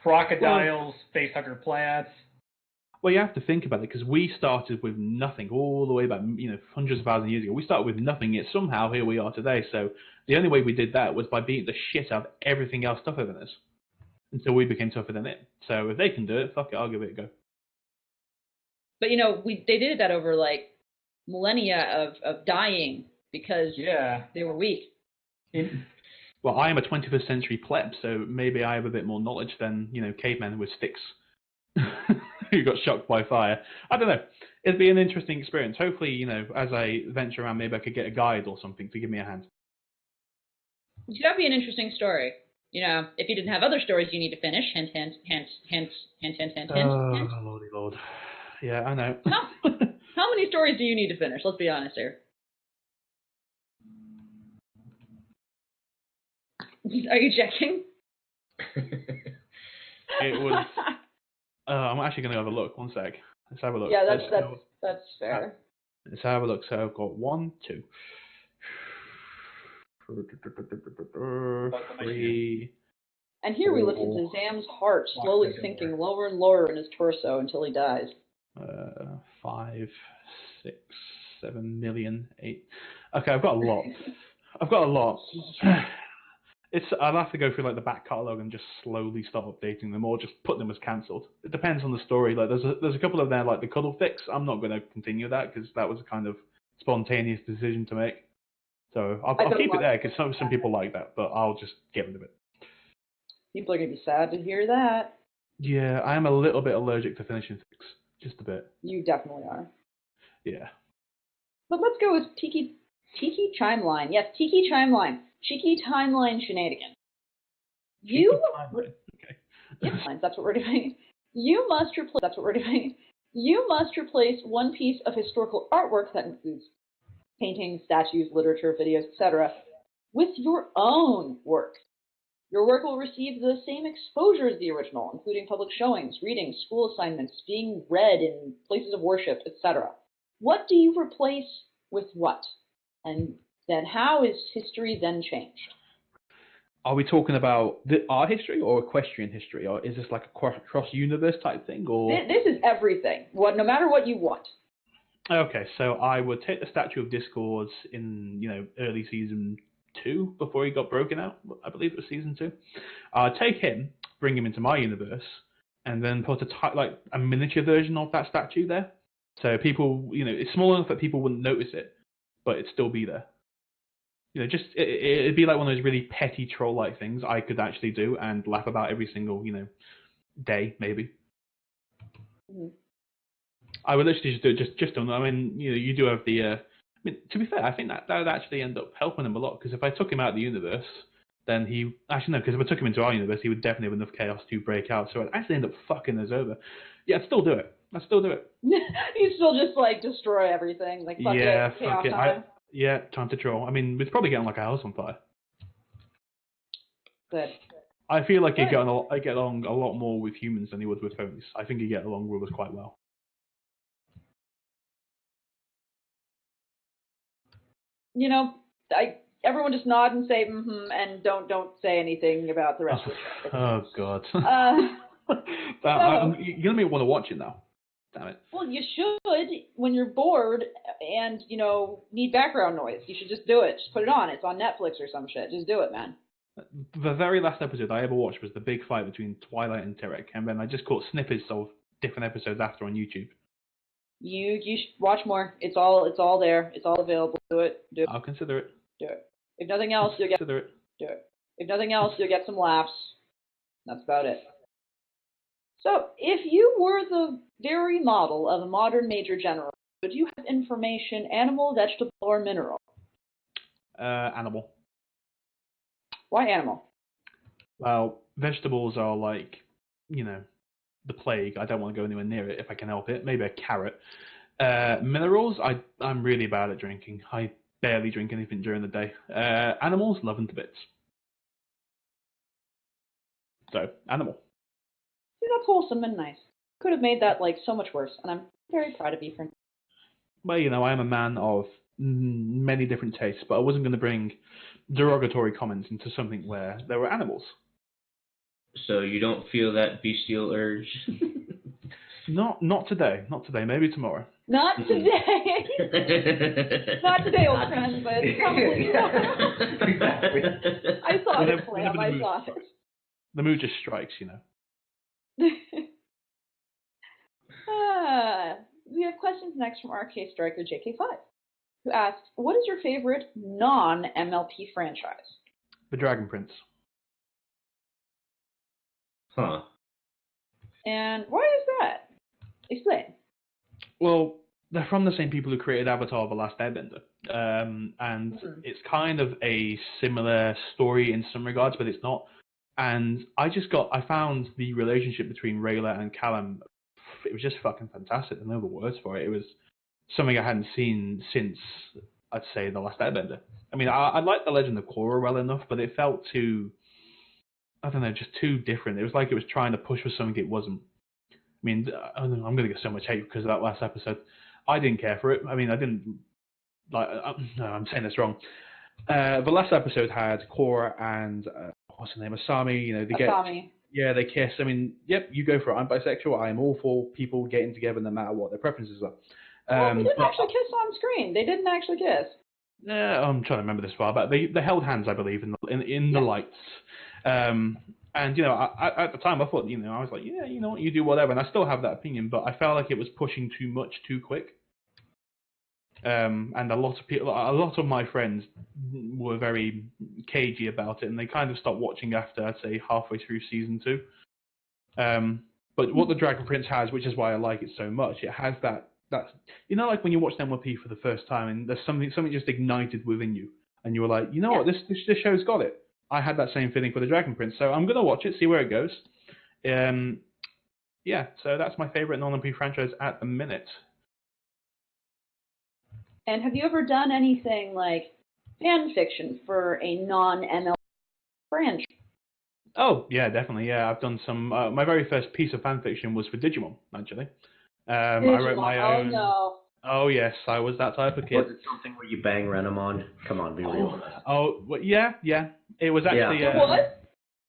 Crocodiles, facehugger plants. Well, you have to think about it, because we started with nothing all the way back, hundreds of thousands of years ago. We started with nothing, yet somehow here we are today. So the only way we did that was by beating the shit out of everything else tougher than us, until we became tougher than it. So if they can do it, fuck it, I'll give it a go. But they did that over like millennia of dying because they were weak. Well, I am a 21st century pleb, so maybe I have a bit more knowledge than, cavemen with sticks who got shocked by fire. I don't know. It'd be an interesting experience. Hopefully, as I venture around, maybe I could get a guide or something to give me a hand. That'd be an interesting story. If you didn't have other stories you need to finish, hint, hint, hint, hint, hint, hint, hint, hint. Oh, lordy lord. Yeah, I know. How many stories do you need to finish? Let's be honest here. Are you checking? It was. I'm actually going to have a look. One sec. Let's have a look. Yeah, that's fair. Let's have a look. So I've got 1, 2, 3. And here we listen to Zam's heart slowly sinking lower and lower in his torso until he dies. 5, 6, 7 million, 8. Okay, I've got a lot. I've got a lot. I'll have to go through like the back catalogue and just slowly start updating them, or just put them as cancelled. It depends on the story. Like there's a couple of them, like the Cuddle Fix. I'm not going to continue that because that was a kind of spontaneous decision to make. So I'll keep it there because some people like that, but I'll just get rid of it. People are going to be sad to hear that. Yeah, I am a little bit allergic to finishing things. Just a bit. You definitely are. Yeah. But let's go with Tiki Timeline. Yes, Tiki Timeline. Cheeky Timeline shenanigans. Okay. Yes, that's what we're doing. You must replace one piece of historical artwork that includes paintings, statues, literature, videos, etc., with your own work. Your work will receive the same exposure as the original, including public showings, readings, school assignments, being read in places of worship, etc. What do you replace with what? And then how is history then changed? Are we talking about our history or equestrian history, or is this like a cross-universe type thing? Or this is everything. No matter what you want. Okay, so I would take the Statue of Discord in early season 2 before he got broken out. I believe it was season 2. I'd take him, bring him into my universe, and then put a miniature version of that statue there. So people, it's small enough that people wouldn't notice it, but it'd still be there. It'd be like one of those really petty troll-like things I could actually do and laugh about every single, day, maybe. Mm-hmm. I would literally just do it just on. I mean, you do have the. To be fair, I think that would actually end up helping him a lot, because if I took him out of the universe, then because if I took him into our universe, he would definitely have enough chaos to break out. So I'd actually end up fucking us over. Yeah, I'd still do it. You still just destroy everything, fuck it, chaos time. Yeah, time to troll. I mean, it's probably getting like a house on fire. Good. I feel like I get along a lot more with humans than he would with ponies. I think he get along with us quite well. Everyone just nod and say mm-hmm, and don't say anything about the rest of it. Oh God. So, you're gonna make me want to watch it now. Damn it. Well, you should when you're bored and need background noise. You should just do it. Just put it on. It's on Netflix or some shit. Just do it, man. The very last episode I ever watched was the big fight between Twilight and Terek, and then I just caught snippets of different episodes after on YouTube. You should watch more. It's all there. It's all available. Do it. I'll consider it. Do it. If nothing else, you'll get. Consider it. Do it. If nothing else, you'll get some laughs. That's about it. So, if you were the very model of a modern major general, would you have information animal, vegetable, or mineral? Animal. Why animal? Well, vegetables are like, the plague. I don't want to go anywhere near it if I can help it. Maybe a carrot. Minerals, I'm really bad at drinking. I barely drink anything during the day. Animals, love them to bits. So, animal. See, that's wholesome and nice. Could have made that so much worse, and I'm very proud of you for. Well, I am a man of many different tastes, but I wasn't going to bring derogatory comments into something where there were animals. So you don't feel that bestial urge? Not today. Not today. Maybe tomorrow. Not today. Not today, old friend, but probably Exactly. I saw it, Clam. I saw it. The mood just strikes, We have questions next from RK Striker JK5, who asks, what is your favorite non-MLP franchise? The Dragon Prince. Huh. And why is that? Explain. Well, they're from the same people who created Avatar: The Last Airbender. And it's kind of a similar story in some regards, but it's not. And I found the relationship between Rayla and Callum, it was just fucking fantastic. There are no other words for it. It was something I hadn't seen since, I'd say, The Last Airbender. I mean, I liked The Legend of Korra well enough, but it felt too, I don't know, just too different. It was like it was trying to push for something it wasn't. I mean, I'm going to get so much hate because of that last episode. I didn't care for it. I mean, I didn't like. No, I'm saying this wrong. The last episode had Korra and what's her name, Asami. You know, they Asami. they kiss. I mean, yep, you go for it. I'm bisexual. I'm all for people getting together no matter what their preferences are. Well, they didn't actually kiss on screen. They didn't actually kiss. I'm trying to remember this far, but they held hands, I believe, in the lights. And you know, I, at the time, I thought, you know, I was like, yeah, you know what, you do whatever, and I still have that opinion, but I felt like it was pushing too much too quick. And a lot of my friends were very cagey about it, and they kind of stopped watching after, I'd say, halfway through season 2. But what the Dragon Prince has, which is why I like it so much, it has that you know, like when you watch MLP for the first time, and there's something just ignited within you, and you were like, you know what, this show's got it. I had that same feeling for the Dragon Prince, so I'm gonna watch it, see where it goes. Yeah, so that's my favorite non-MLP franchise at the minute. And have you ever done anything like fan fiction for a non-MLP franchise? Oh, yeah, definitely. Yeah, I've done some. My very first piece of fan fiction was for Digimon, actually. I wrote my own. Oh, no. Oh, yes, I was that type of kid. Was it something where you bang Renamon? Come on, be real with us. Oh, well, yeah. It was actually. Yeah. What?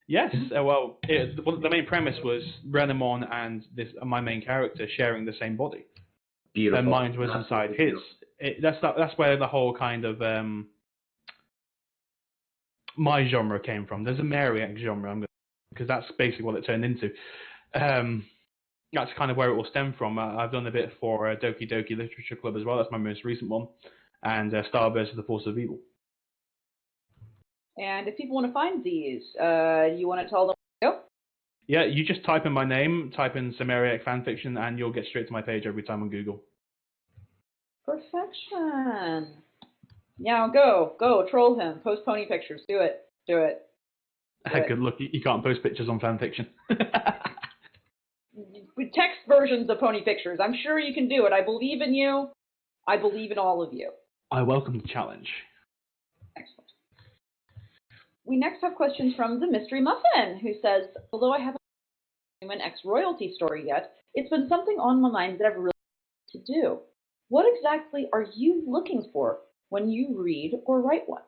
Yes. Well, the main premise was Renamon and my main character sharing the same body. Beautiful. And mine was inside his. That's where the whole kind of my genre came from. There's a Zamairiac genre, because that's basically what it turned into. That's kind of where it will stem from. I've done a bit for Doki Doki Literature Club as well. That's my most recent one. And Starburst of the Force of Evil. And if people want to find these, you want to tell them where to go? Yeah, you just type in my name, type in Zamairiac Fanfiction, and you'll get straight to my page every time on Google. Perfection. Now go, troll him, post pony pictures, do it. Good luck, you can't post pictures on Fanfiction. With text versions of pony pictures, I'm sure you can do it. I believe in you. I believe in all of you. I welcome the challenge. Excellent. We next have questions from the Mystery Muffin, who says, although I haven't an ex-royalty story yet, it's been something on my mind that I've really wanted to do. What exactly are you looking for when you read or write one?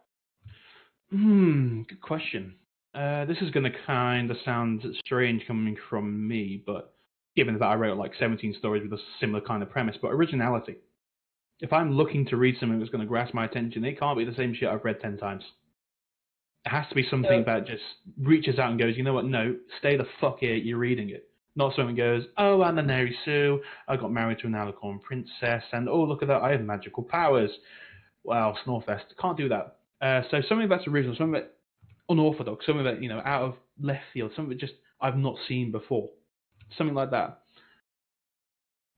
Good question. This is going to kind of sound strange coming from me, but given that I wrote like 17 stories with a similar kind of premise, but originality. If I'm looking to read something that's going to grasp my attention, it can't be the same shit I've read 10 times. It has to be something that just reaches out and goes, you know what, no, stay the fuck here, you're reading it. Not something that goes, oh, I'm a Neri Sue, I got married to an Alicorn princess, and oh, look at that, I have magical powers. Wow, Snorfest. Can't do that. So something that's original, something that unorthodox, something that, you know, out of left field, something that just I've not seen before. Something like that.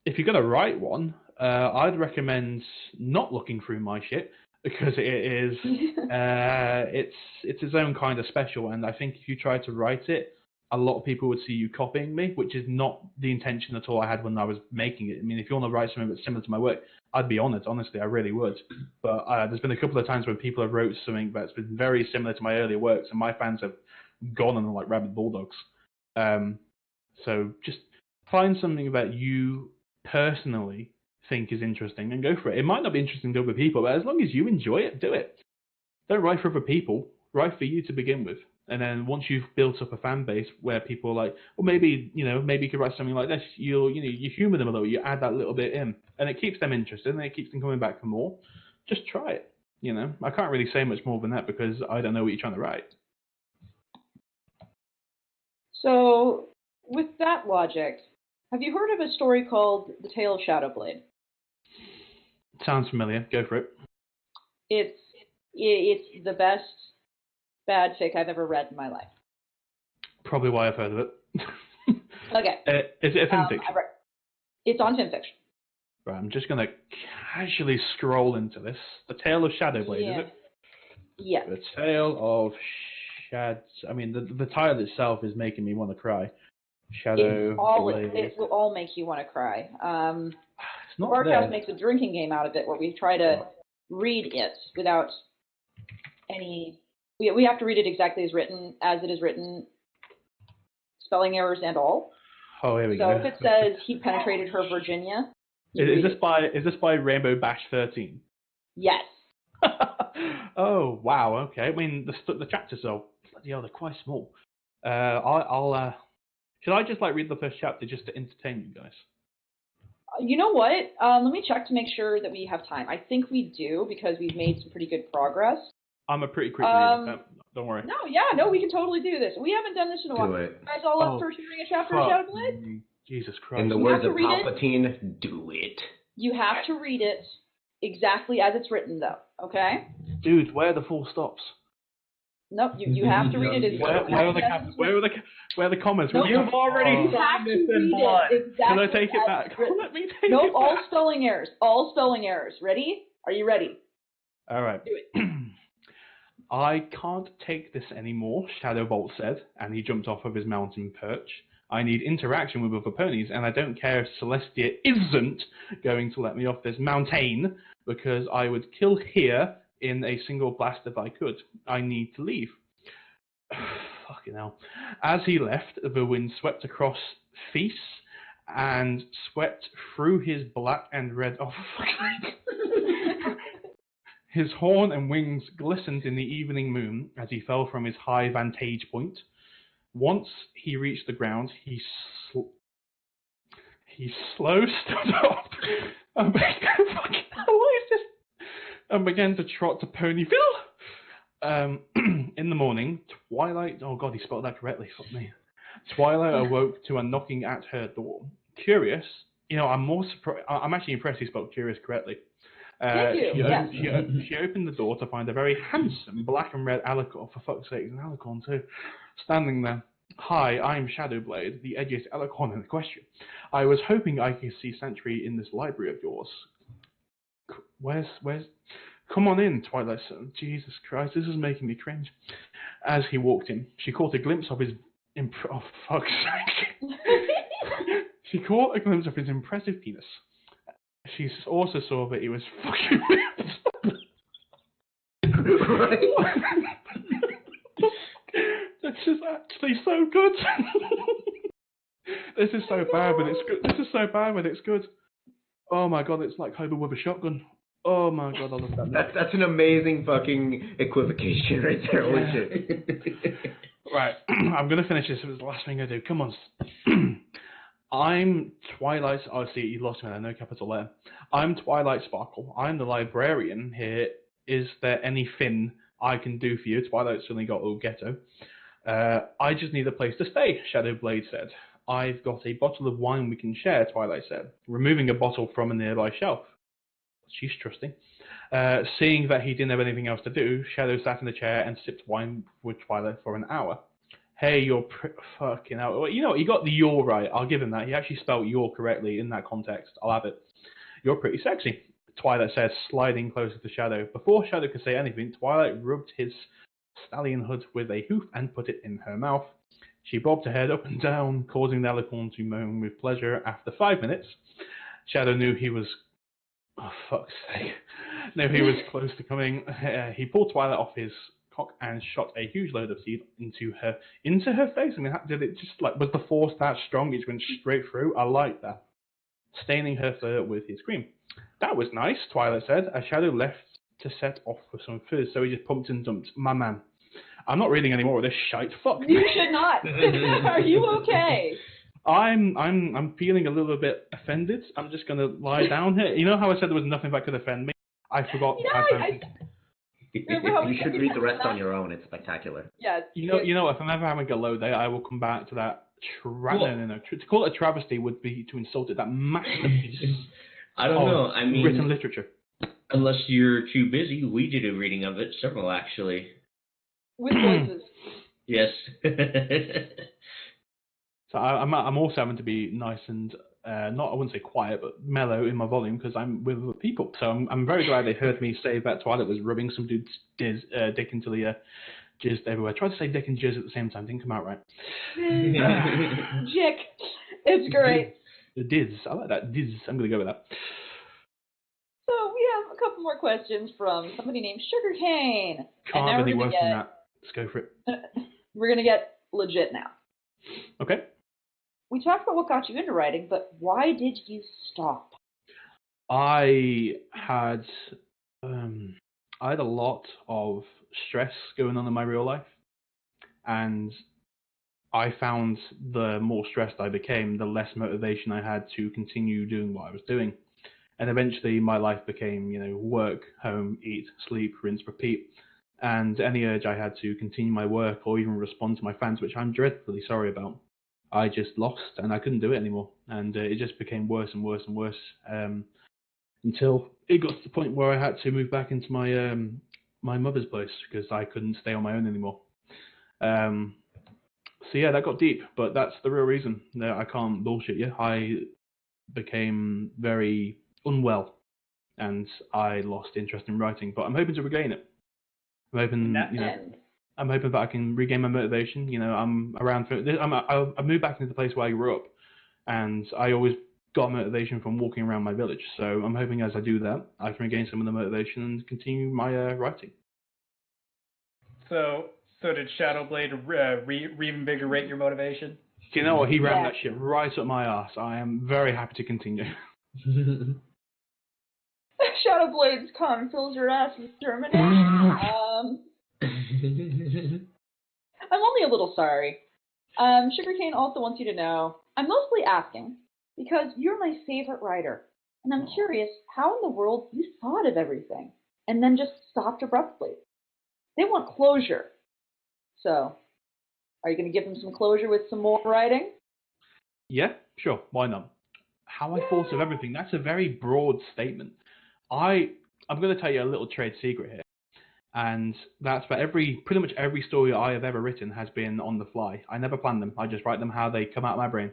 If you're going to write one, I'd recommend not looking through my shit, because it is it's its own kind of special, and I think if you try to write it, a lot of people would see you copying me, which is not the intention at all I had when I was making it. I mean, if you want to write something that's similar to my work, I'd be on it, honestly, I really would. But there's been a couple of times when people have wrote something that's been very similar to my earlier works, and my fans have gone on them like rabid bulldogs. So just find something that you personally think is interesting and go for it. It might not be interesting to other people, but as long as you enjoy it, do it. Don't write for other people. Write for you to begin with. And then once you've built up a fan base where people are like, well, maybe you could write something like this. You humor them a little. You add that little bit in, and it keeps them interested, and it keeps them coming back for more. Just try it. I can't really say much more than that because I don't know what you're trying to write. So, with that logic, have you heard of a story called The Tale of Shadowblade? Sounds familiar. Go for it. It's the best bad fic I've ever read in my life. Probably why I've heard of it. Okay. Is it a fanfiction? It's on Fanfiction. Right, I'm just going to casually scroll into this. The Tale of Shadowblade, is it? Yeah. The Tale of I mean, the title itself is making me want to cry. Shadowblade. It will all make you want to cry. It's not Barcast makes a drinking game out of it where we try to read it without any... We have to read it exactly as it is written, spelling errors and all. Oh, here we go. So if it says he penetrated her Virginia, Is this by Rainbow Bash 13? Yes. Oh wow, okay. I mean, the chapters are bloody hell, they're quite small. I'll should I just like read the first chapter just to entertain you guys? You know what? Let me check to make sure that we have time. I think we do because we've made some pretty good progress. I'm a pretty quick reader. Don't worry. No, we can totally do this. We haven't done this in a while. Do it. You guys all up for hearing a chapter of Shadowblade? Jesus Christ. In the words of Palpatine, do it. You have to read it exactly as it's written, though. Okay? Dude, where are the full stops? Nope. You have to read it. Where are the commas? Nope. You've already signed this in blood. Exactly. Can I take it back? Let me take it back. All spelling errors. All spelling errors. Ready? Are you ready? All right. Do it. I can't take this anymore, Shadowbolt said, and he jumped off of his mountain perch. I need interaction with other ponies, and I don't care if Celestia isn't going to let me off this mountain, because I would kill here in a single blast if I could. I need to leave. Fucking hell. As he left, the wind swept across Feast and swept through his black and red... Oh, fuck. His horn and wings glistened in the evening moon as he fell from his high vantage point. Once he reached the ground, he slow stood up and began to trot to Ponyville. In the morning, Twilight... Oh god, he spelled that correctly. Fuck me. Twilight awoke to a knocking at her door. Curious, I'm actually impressed he spelled curious correctly. She opened the door to find a very handsome black and red alicorn, for fuck's sake, an alicorn too, standing there. Hi, I'm Shadowblade, the edgiest alicorn in the question. I was hoping I could see Sentry in this library of yours. Where's... Come on in, Twilight said. Jesus Christ, this is making me cringe. As he walked in, she caught a glimpse of his... Oh, fuck's sake. She caught a glimpse of his impressive penis. She also saw that he was fucking ripped. This is actually so good. This is so bad, but it's good. This is so bad, but it's good. Oh my god, it's like Homer with a shotgun. Oh my god, I love that. That's an amazing fucking equivocation right there. Legit. Right, I'm gonna finish this. It was the last thing I do. Come on. I'm Twilight... Oh, see, you lost me there. No capital letter. I'm Twilight Sparkle. I'm the librarian here. Is there anything I can do for you? Twilight suddenly got a little ghetto. I just need a place to stay, Shadowblade said. I've got a bottle of wine we can share, Twilight said, removing a bottle from a nearby shelf. She's trusting. Seeing that he didn't have anything else to do, Shadow sat in the chair and sipped wine with Twilight for an hour. Hey, you're fucking out. You know, he got the "you're" right. I'll give him that. He actually spelled "you're" correctly in that context. I'll have it. You're pretty sexy, Twilight said, sliding closer to Shadow. Before Shadow could say anything, Twilight rubbed his stallion hood with a hoof and put it in her mouth. She bobbed her head up and down, causing the alicorn to moan with pleasure. After 5 minutes, Shadow knew he was... Oh, fuck's sake. Knew he was close to coming. He pulled Twilight off his cock and shot a huge load of seed into her face. I mean, did it just like, was the force that strong? It went straight through. I like that. Staining her fur with his cream. That was nice, Twilight said, as Shadow left to set off for some fizz, so he just pumped and dumped. My man. I'm not reading any more of this shite. Fuck. You should not. Are you okay? I'm feeling a little bit offended. I'm just gonna lie down here. You know how I said there was nothing that could offend me? I forgot. You should read the rest on your own. It's spectacular. Yes. You know, if I'm ever having a low day, I will come back to that. To call it a travesty would be to insult it. That masterpiece. I don't know. I mean, written literature. Unless you're too busy, we did a reading of it, several actually. With voices. Yes. So I'm also having to be nice and not, I wouldn't say quiet, but mellow in my volume because I'm with other people. So I'm very glad they heard me say that Twilight was rubbing some dude's dick into the jizz everywhere. I tried to say dick and jizz at the same time. Didn't come out right. Jick. It's great. The diz. I like that. Diz. I'm going to go with that. So we have a couple more questions from somebody named Sugarcane. Can't have any worse than that. Let's go for it. We're going to get legit now. Okay. We talked about what got you into writing, but why did you stop? I had I had a lot of stress going on in my real life, and I found the more stressed I became, the less motivation I had to continue doing what I was doing. And eventually my life became, work, home, eat, sleep, rinse, repeat. And any urge I had to continue my work or even respond to my fans, which I'm dreadfully sorry about, I just lost and I couldn't do it anymore. And it just became worse and worse and worse until it got to the point where I had to move back into my mother's place because I couldn't stay on my own anymore. So yeah, that got deep, but that's the real reason. No, I can't bullshit you. I became very unwell, and I lost interest in writing. But I'm hoping to regain it. I'm hoping, I'm hoping that I can regain my motivation. I'm around for. I moved back into the place where I grew up, and I always got motivation from walking around my village. So I'm hoping as I do that, I can regain some of the motivation and continue my writing. So did Shadowblade reinvigorate your motivation? You know what? He rammed that shit right up my ass. I am very happy to continue. Shadowblade's con fills your ass with determination. I'm only a little sorry. Sugarcane also wants you to know, I'm mostly asking because you're my favorite writer, and I'm curious how in the world you thought of everything and then just stopped abruptly. They want closure. So, are you going to give them some closure with some more writing? Yeah, sure. Why not? How I thought of everything. That's a very broad statement. I'm going to tell you a little trade secret here. And that's for pretty much every story I have ever written has been on the fly. I never plan them. I just write them how they come out of my brain.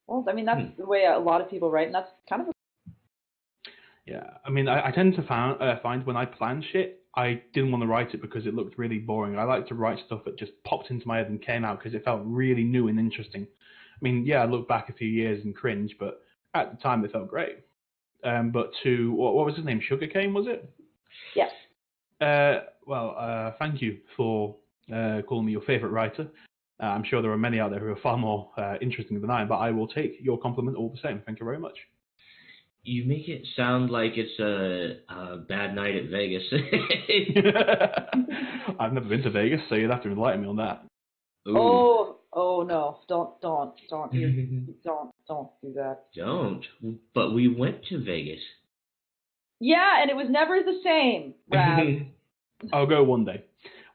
Well, I mean, that's the way a lot of people write, and that's kind of... Yeah, I mean, I tend to find when I plan shit, I didn't want to write it because it looked really boring. I like to write stuff that just popped into my head and came out because it felt really new and interesting. I mean, yeah, I look back a few years and cringe, but at the time it felt great. But to, what was his name? Sugarcane, was it? Yes. Well, thank you for calling me your favorite writer. I'm sure there are many out there who are far more interesting than I am, but I will take your compliment all the same. Thank you very much. You make it sound like it's a bad night at Vegas. I've never been to Vegas, so you'd have to enlighten me on that. Ooh. Oh no! Don't do that. Don't. But we went to Vegas. Yeah, and it was never the same, Raz. I'll go one day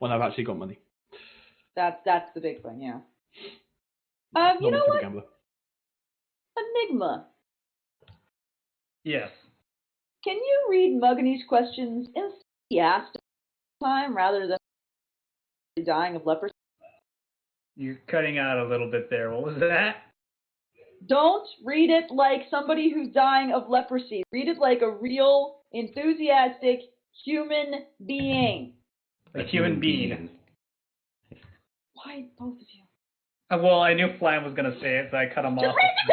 when I've actually got money. That's the big thing, yeah. You know what? Enigma. Yes. Can you read Mugany's questions enthusiastic time rather than dying of leprosy? You're cutting out a little bit there. What was that? Don't read it like somebody who's dying of leprosy. Read it like a real, enthusiastic human being. A human being. Why both of you? Well, I knew Flan was going to say it, so I cut him off. Just read the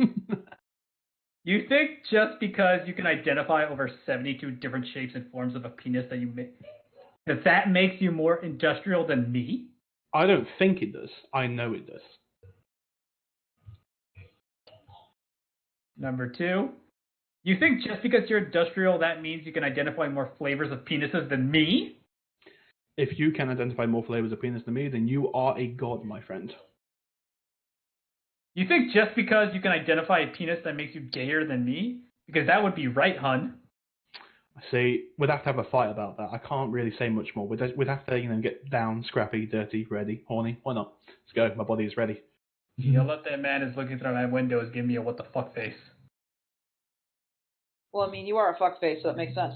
question! You think just because you can identify over 72 different shapes and forms of a penis that you make, that makes you more industrial than me? I don't think it does. I know it does. Number 2, you think just because you're industrial, that means you can identify more flavors of penises than me? If you can identify more flavors of penis than me, then you are a god, my friend. You think just because you can identify a penis that makes you gayer than me? Because that would be right, hun. See, we'd have to have a fight about that. I can't really say much more. We'd have to, get down, scrappy, dirty, ready, horny. Why not? Let's go. My body is ready. Yell at that man is looking through my window is giving me a what the fuck face. Well, I mean, you are a fuckface, so it makes sense.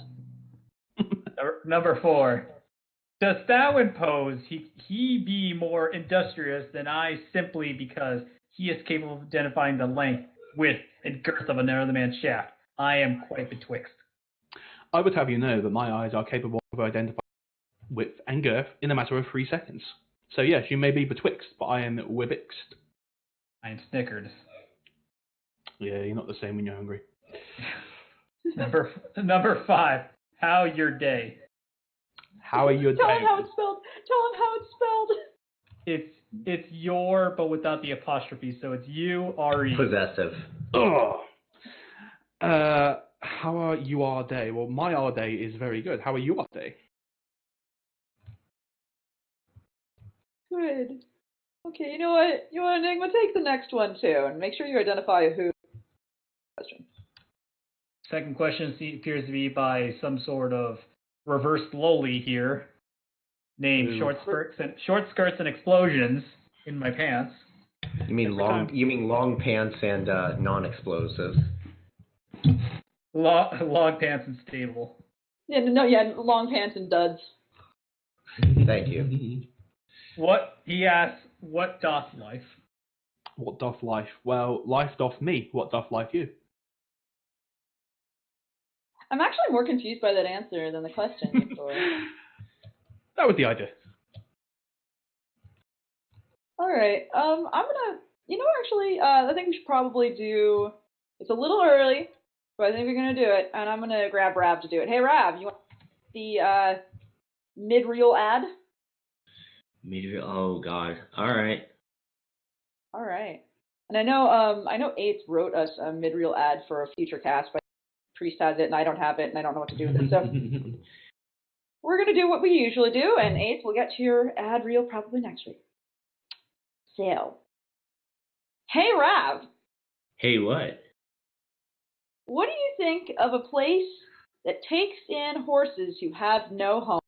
Number 4. Does thou impose he be more industrious than I simply because he is capable of identifying the length, width, and girth of another man's shaft? I am quite betwixt. I would have you know that my eyes are capable of identifying width and girth in a matter of 3 seconds. So yes, you may be betwixt, but I am wibbixt. I am snickered. Yeah, you're not the same when you're hungry. Number 5. How your day? How are your day? Tell him how it's spelled. Tell him how it's spelled. It's your, but without the apostrophe, so it's U-R-E. Possessive. Ugh. How are you our day? Well, my our day is very good. How are you our day? Good. Okay, you know what? You want Enigma? Take the next one too, and make sure you identify who. Question. Second question appears to be by some sort of reverse loli here, named Ooh. short skirts and explosions in my pants. You mean long pants and non-explosives? Log pants and stable. Yeah, long pants and duds. Thank you. What he asks, what doth life? What doth life? Well, life doth me. What doth life you? I'm actually more confused by that answer than the question. So. That was the idea. All right. I'm gonna. Actually, I think we should probably do. It's a little early, but I think we're gonna do it, and I'm gonna grab Rav to do it. Hey, Rav, you want the mid-reel ad? Mid-reel. Oh God. All right. All right. And I know Eighth wrote us a mid-reel ad for a future cast, but Priest has it, and I don't have it, and I don't know what to do with it. So we're gonna do what we usually do, and Eighth will get to your ad reel probably next week. So, hey, Rav. Hey, what? What do you think of a place that takes in horses who have no home?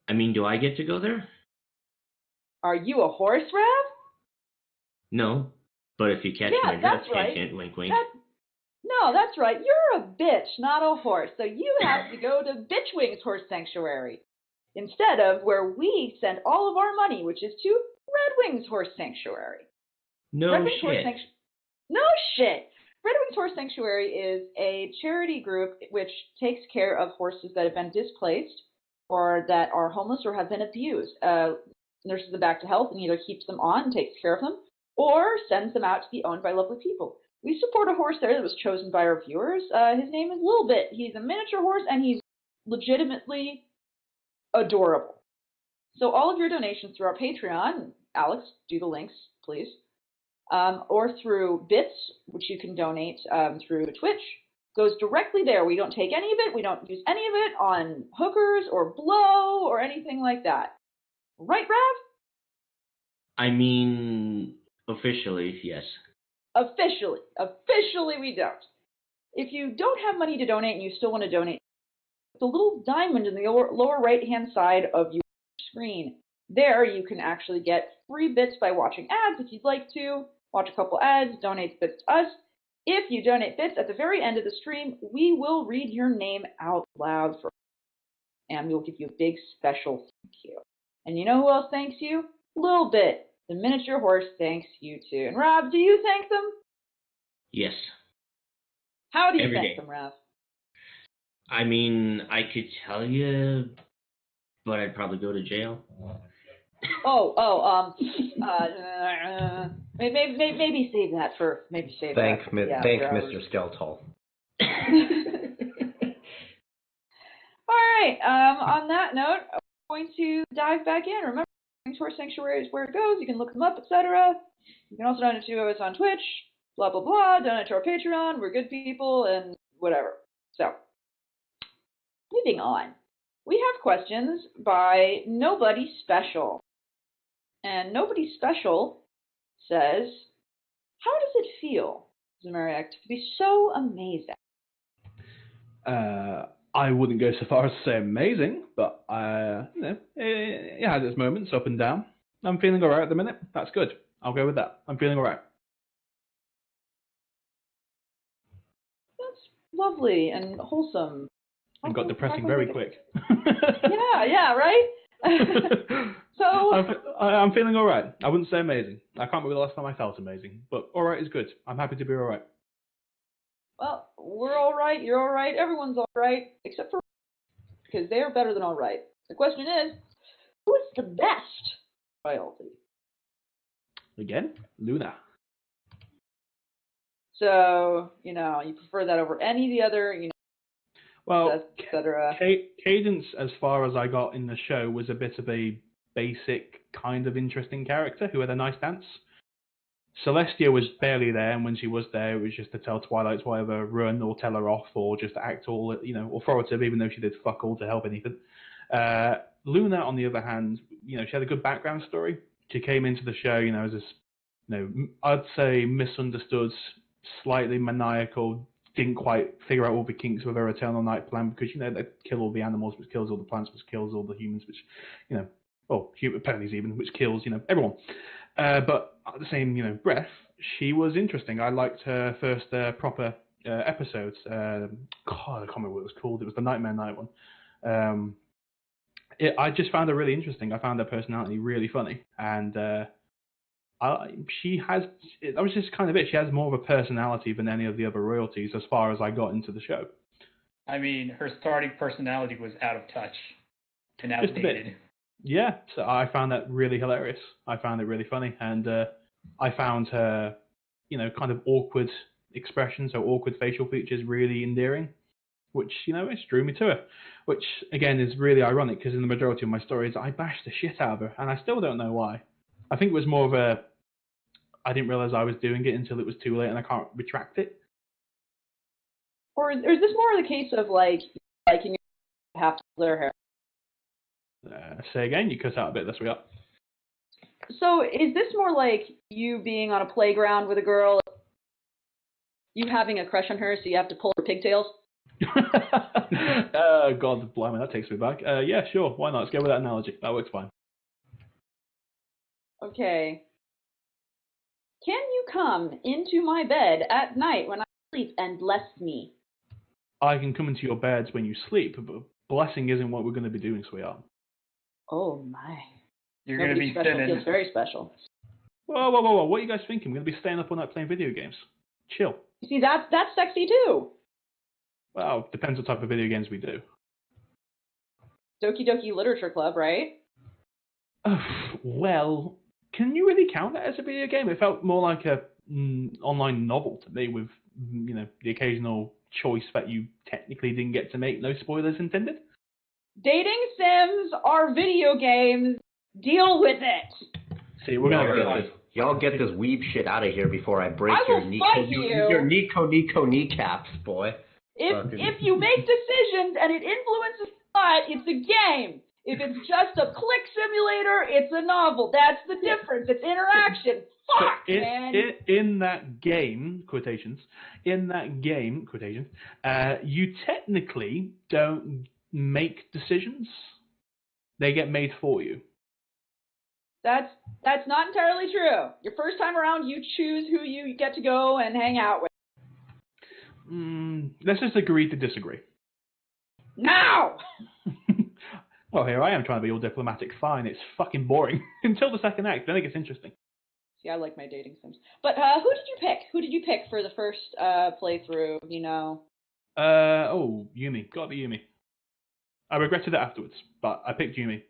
I mean, do I get to go there? Are you a horse, Rav? No, but if you catch my drift, hint, hint, wink, wink. No, that's right. You're a bitch, not a horse. So you have to go to Bitch Wings Horse Sanctuary instead of where we send all of our money, which is to Red Wings Horse Sanctuary. No shit. No shit. Red Wings Horse Sanctuary is a charity group which takes care of horses that have been displaced or that are homeless or have been abused. Nurses them back to health and either keeps them on and takes care of them or sends them out to be owned by lovely people. We support a horse there that was chosen by our viewers. His name is Lil Bit. He's a miniature horse and he's legitimately adorable. So all of your donations through our Patreon, Alex, do the links, please, or through bits, which you can donate through Twitch, goes directly there. We don't take any of it. We don't use any of it on hookers or blow or anything like that. Right, Rav? I mean, officially, yes. Officially we don't. If you don't have money to donate and you still want to donate, the little diamond in the lower right-hand side of your screen, there you can actually get free bits by watching ads if you'd like to. Watch a couple ads, donate bits to us. If you donate bits at the very end of the stream, we will read your name out loud and we'll give you a big special thank you. And you know who else thanks you? Lil Bit. The miniature horse thanks you too. And Rob, do you thank them? Yes. How do you thank them, Rob? I mean, I could tell you, but I'd probably go to jail. Maybe save that for Thanks, Mr. Skeletor. All right. On that note, I'm going to dive back in. Remember, Horse Sanctuary is where it goes. You can look them up, etc. You can also donate to us on Twitch. Blah blah blah. Donate to our Patreon. We're good people and whatever. So, moving on. We have questions by Nobody Special. And Nobody Special says, how does it feel, Zamairiac, to be so amazing? I wouldn't go so far as to say amazing, but it has its moments up and down. I'm feeling alright at the minute. That's good. I'll go with that. I'm feeling alright. That's lovely and wholesome. It got depressing very quick. yeah, right? So I'm feeling alright. I wouldn't say amazing. I can't remember the last time I felt amazing, but alright is good. I'm happy to be alright. Well, we're alright, you're alright, everyone's alright, except for because they are better than alright. The question is, who is the best royalty? Again, Luna. So, you prefer that over any of the other, well, etc. Cadence, as far as I got in the show, was a bit of a basic, kind of interesting character who had a nice dance. Celestia was barely there, and when she was there, it was just to tell Twilight to either run or tell her off, or just act all, authoritative, even though she did fuck all to help anything. Luna, on the other hand, she had a good background story. She came into the show, as this, I'd say misunderstood, slightly maniacal, didn't quite figure out all the kinks with her Eternal Night plan, because, they kill all the animals, which kills all the plants, which kills all the humans, which, human pennies even, which kills, everyone. But at the same, breath, she was interesting. I liked her first proper episodes. God, I can't remember what it was called. It was the Nightmare Night one. I just found her really interesting. I found her personality really funny, and she has. That was just kind of it. She has more of a personality than any of the other royalties, as far as I got into the show. I mean, her starting personality was out of touch and outdated. Yeah, so I found that really hilarious. I found it really funny, and I found her, kind of awkward expressions, so awkward facial features, really endearing, which, it drew me to her. Which, again, is really ironic, because in the majority of my stories, I bashed the shit out of her, and I still don't know why. I think it was more of I didn't realize I was doing it until it was too late, and I can't retract it. Or is this more the case of, liking half their hair? Say again, you cut out a bit, that's what we got. So is this more like you being on a playground with a girl, you having a crush on her, so you have to pull her pigtails? God, blimey, that takes me back. Yeah, sure, why not? Let's go with that analogy. That works fine. Okay. Can you come into my bed at night when I sleep and bless me? I can come into your beds when you sleep, but blessing isn't what we're going to be doing, sweetheart. Oh my. You're going to be special sitting. feels very special. Whoa. What are you guys thinking? We're going to be staying up all night playing video games. Chill. See, that's sexy too. Well, depends what type of video games we do. Doki Doki Literature Club, right? Well, can you really count that as a video game? It felt more like a online novel to me, with the occasional choice that you technically didn't get to make. No spoilers intended. Dating sims are video games. Deal with it. See, we're gonna y'all get this weeb shit out of here before I break I will fight your Nico kneecaps, boy. If you make decisions and it influences thought, it's a game. If it's just a click simulator, it's a novel. That's the difference. It's interaction. Fuck, man. In that game, quotations, you technically don't make decisions. They get made for you. That's not entirely true. Your first time around, you choose who you get to go and hang out with. Let's just agree to disagree. Now! Well, here I am trying to be all diplomatic. Fine, it's fucking boring. Until the second act, then it gets interesting. See, I like my dating sims. But who did you pick? Who did you pick for the first playthrough, Yumi. Gotta be Yumi. I regretted it afterwards, but I picked Yumi.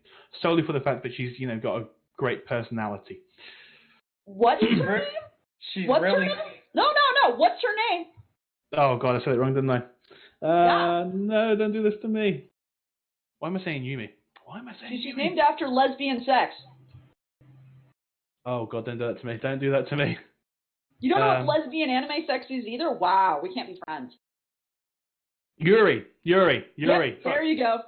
Solely for the fact that she's, got a great personality. What is her name? She's What's really... her name? No. What's her name? Oh, God, I said it wrong, didn't I? No, don't do this to me. Why am I saying Yumi? She's named after lesbian sex. Oh, God, don't do that to me. Don't do that to me. You don't know what lesbian anime sex is either? Wow, we can't be friends. Yuri. Yep, there you go.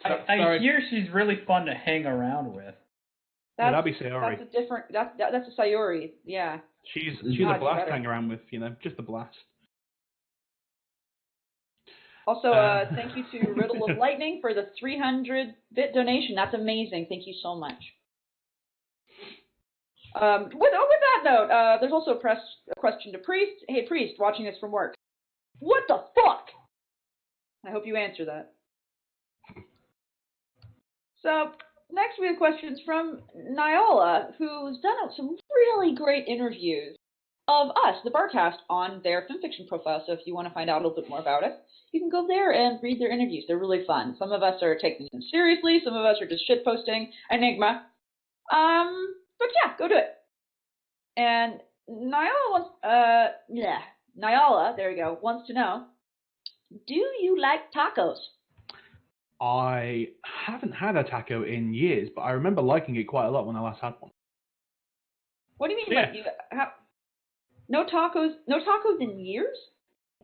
I hear she's really fun to hang around with. That'd be Sayori. That's a different. That's a Sayori. Yeah. She's a blast to hang around with. Just a blast. Also, thank you to Riddle of Lightning for the 300-bit donation. That's amazing. Thank you so much. With that note, there's also a question to Priest. Hey, Priest, watching this from work. What the fuck? I hope you answer that. So, next we have questions from Nyola, who's done some really great interviews of us, the Barcast, on their Fanfiction profile. So if you want to find out a little bit more about it, you can go there and read their interviews. They're really fun. Some of us are taking them seriously. Some of us are just shitposting Enigma. But yeah, go do it. And Nyola wants to know, do you like tacos? I haven't had a taco in years, but I remember liking it quite a lot when I last had one. What do you mean? Yeah. Like no tacos in years?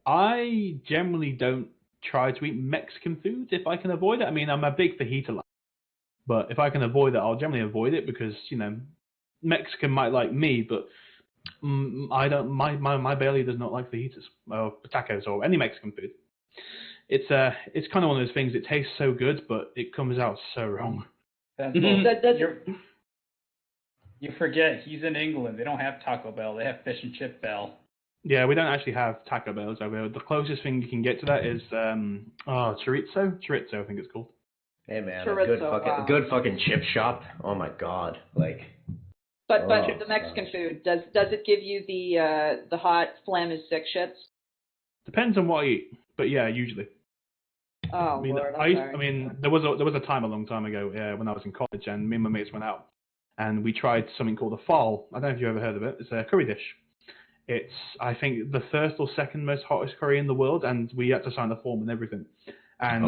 I generally don't try to eat Mexican food if I can avoid it. I mean, I'm a big fajita lover, but if I can avoid it, I'll generally avoid it because Mexican might like me, but I don't. My belly does not like fajitas or tacos or any Mexican food. It's kind of one of those things. It tastes so good, but it comes out so wrong. You forget he's in England. They don't have Taco Bell. They have Fish and Chip Bell. Yeah, we don't actually have Taco Bells over here. The closest thing you can get to that is chorizo. Chorizo, I think it's called. Hey man, Chorizo, a good fucking chip shop. Oh my god, like. But the Mexican food, does it give you the hot flammy sick shits? Depends on what I eat, but yeah, usually. Oh, Lord, I mean, there was a time a long time ago when I was in college, and me and my mates went out, and we tried something called a fal. I don't know if you've ever heard of it. It's a curry dish. It's, I think, the first or second most hottest curry in the world, and we had to sign the form and everything. And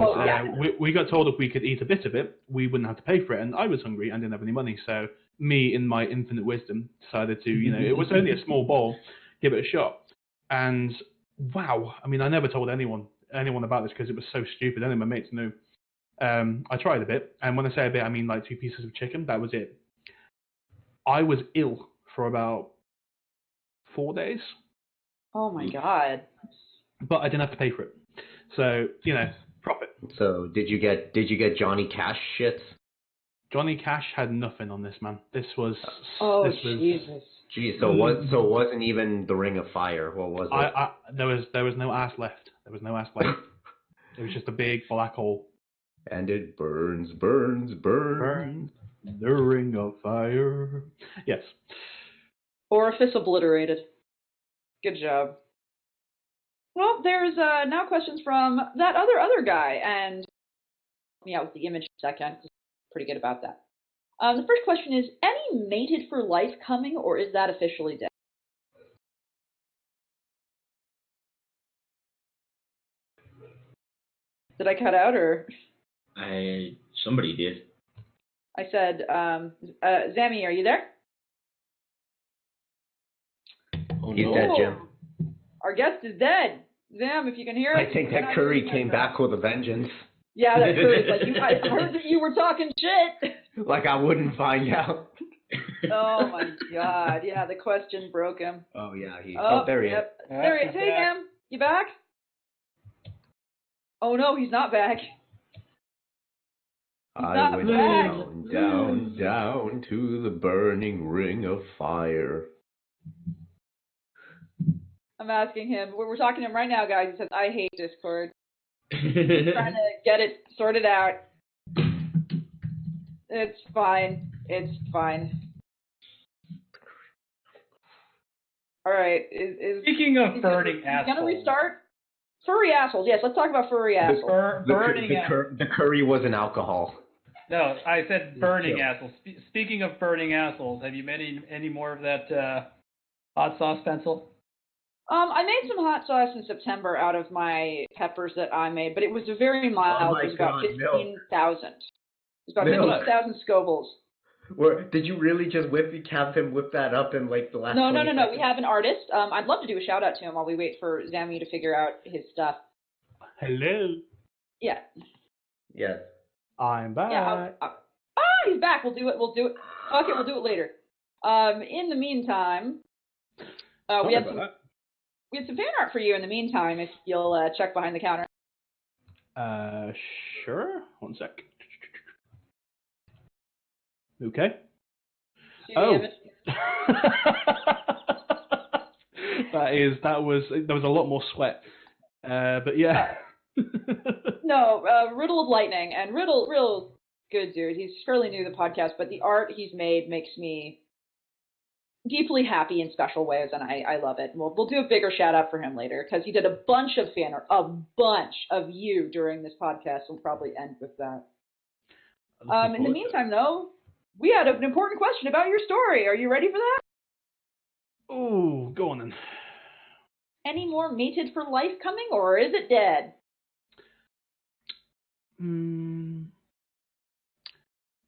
we got told if we could eat a bit of it, we wouldn't have to pay for it. And I was hungry and didn't have any money, so me, in my infinite wisdom, decided to, it was only a small bowl, give it a shot. And wow, I mean, I never told anyone about this because it was so stupid. Only my mates knew. I tried a bit, and when I say a bit, I mean like 2 pieces of chicken. That was it. I was ill for about 4 days. Oh my god. But I didn't have to pay for it. So, profit. So did you get Johnny Cash shit? Johnny Cash had nothing on this, man. This was Jesus. Geez, so it wasn't even the Ring of Fire. What was it? There was no ass left. There was no ass left. It was just a big black hole. And it burns, burns, burns. The Ring of Fire. Yes. Orifice obliterated. Good job. Well, there's now questions from that other guy, and help me out with the image for a second. Pretty good about that. The first question is, any mated for life coming, or is that officially dead? Did I cut out, or? Somebody did. I said, Zammy, are you there? Oh, He's no. dead, Jim. Our guest is dead. Zam, if you can hear us. I think that curry came back with a vengeance. Yeah, that curry's like, I heard that you were talking shit. Like I wouldn't find out. Oh my god, yeah, the question broke him. Oh yeah, there he is. There he is. Hey, Zam, you back? Oh no, he's not back. I went down, down, down to the burning ring of fire. I'm asking him. We're talking to him right now, guys. He says, I hate Discord. He's trying to get it sorted out. It's fine. It's fine. All right. Speaking of burning assholes. Gonna restart? Furry assholes. Yes, let's talk about furry assholes. The curry was an alcohol. No, I said burning assholes. Speaking of burning assholes, have you made any more of that hot sauce pencil? I made some hot sauce in September out of my peppers that I made, but it was very mild. It was about 15,000. It was about 15,000 Scovilles. Did you really just have him whip that up in like the last? No. We have an artist. I'd love to do a shout out to him while we wait for Zammy to figure out his stuff. Hello. Yeah. Yes. I'm back. Yeah. He's back. We'll do it. Okay, we'll do it later. In the meantime, we had some fan art for you in the meantime, if you'll check behind the counter. Sure. 1 sec. Okay. That was a lot more sweat. But yeah. No, Riddle of Lightning, and Riddle, real good dude. He's fairly new to the podcast, but the art he's made makes me deeply happy in special ways, and I love it. We'll do a bigger shout out for him later, because he did a bunch of fan art, a bunch of you during this podcast. We'll probably end with that. In the meantime, though, we had an important question about your story. Are you ready for that? Oh, go on then. Any more mated for life coming, or is it dead?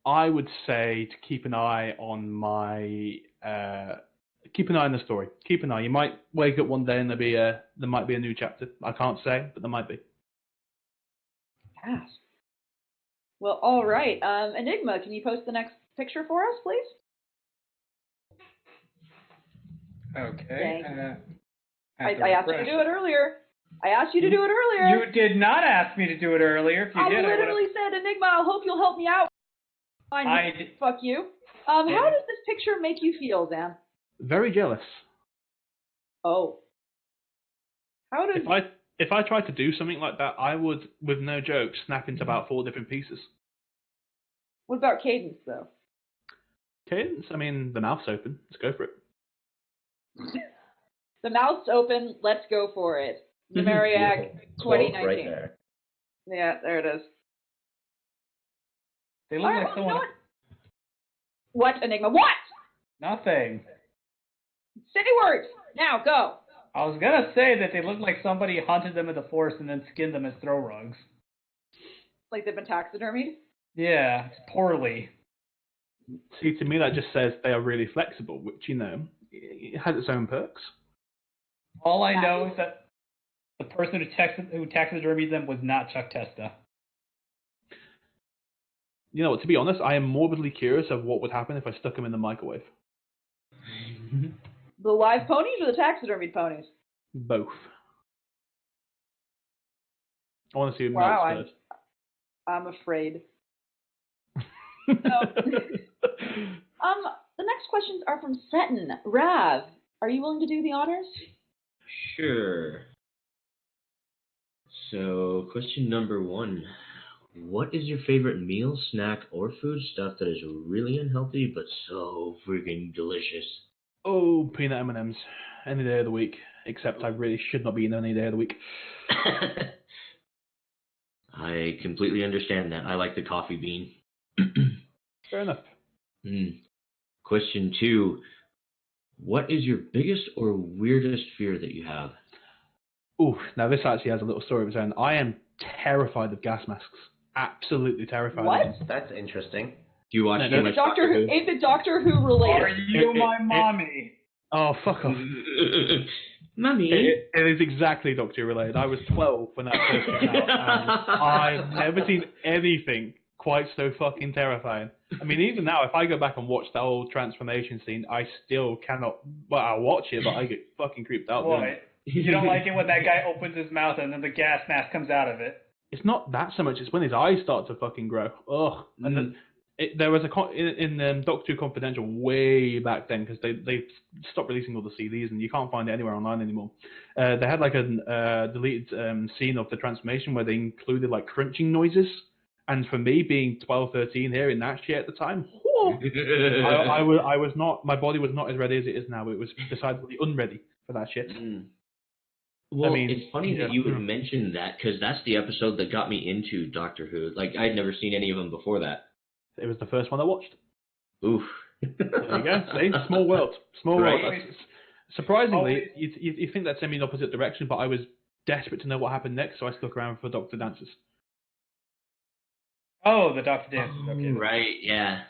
I would say to keep an eye on keep an eye on the story. Keep an eye. You might wake up one day and there might be a new chapter. I can't say, but there might be. Yes. Well, all right. Enigma, can you post the next picture for us, please? Okay. I asked you to do it earlier. I asked you to do it earlier. You did not ask me to do it earlier. If you did, I literally said, Enigma, I hope you'll help me out. Fuck you. How does this picture make you feel, Zam? Very jealous. Oh. How does... If I tried to do something like that, I would, with no joke, snap into about 4 different pieces. What about Cadence, though? Cadence? I mean, the mouth's open. Let's go for it. The mouth's open. Let's go for it. Zamairiac 2019. Right there. Yeah, there it is. They look like someone. What, Enigma? What? Nothing. Say words. Now, go. I was gonna say that they look like somebody hunted them in the forest and then skinned them as throw rugs. Like they've been taxidermied? Yeah, poorly. See, to me that just says they are really flexible, which, it has its own perks. All I know is that the person who taxidermied them was not Chuck Testa. You know what, to be honest, I am morbidly curious of what would happen if I stuck them in the microwave. The live ponies or the taxidermied ponies? Both. I want to see them wow, first. I'm afraid. The next questions are from Seton. Rav, are you willing to do the honors? Sure. So, question number 1. What is your favorite meal, snack, or food stuff that is really unhealthy but so freaking delicious? Oh, peanut M&Ms. Any day of the week. Except I really should not be eating any day of the week. I completely understand that. I like the coffee bean. Fair enough. Question 2. What is your biggest or weirdest fear that you have? Ooh, now this actually has a little story of its own. I am terrified of gas masks. Absolutely terrified what? of them. That's interesting. Do you watch too much Doctor Who? Is it Doctor Who related? Are you my mommy? Oh, fuck off. Mommy? It is exactly Doctor Who related. I was 12 when that first came out, and I've never seen anything quite so fucking terrifying. I mean, even now, if I go back and watch that old transformation scene, I still cannot... Well, I'll watch it, but I get fucking creeped out. Boy, you don't like it when that guy opens his mouth and then the gas mask comes out of it. It's not that so much, it's when his eyes start to fucking grow. Ugh. And then there was in Doctor Who Confidential way back then, because they stopped releasing all the CDs and you can't find it anywhere online anymore. They had like a deleted scene of the transformation where they included like crunching noises. And for me, being 12, 13, hearing that shit at the time, I was not, my body was not as ready as it is now. It was decidedly unready for that shit. Well, I mean, it's funny that you would mention that, because that's the episode that got me into Doctor Who. Like, I'd never seen any of them before that. It was the first one I watched. Oof. There you go. See? Small world. Small Right. world. Surprisingly, you think that's in the opposite direction, but I was desperate to know what happened next, so I stuck around for Doctor Dances. Oh, the Doctor Dances. Okay. Right, yeah.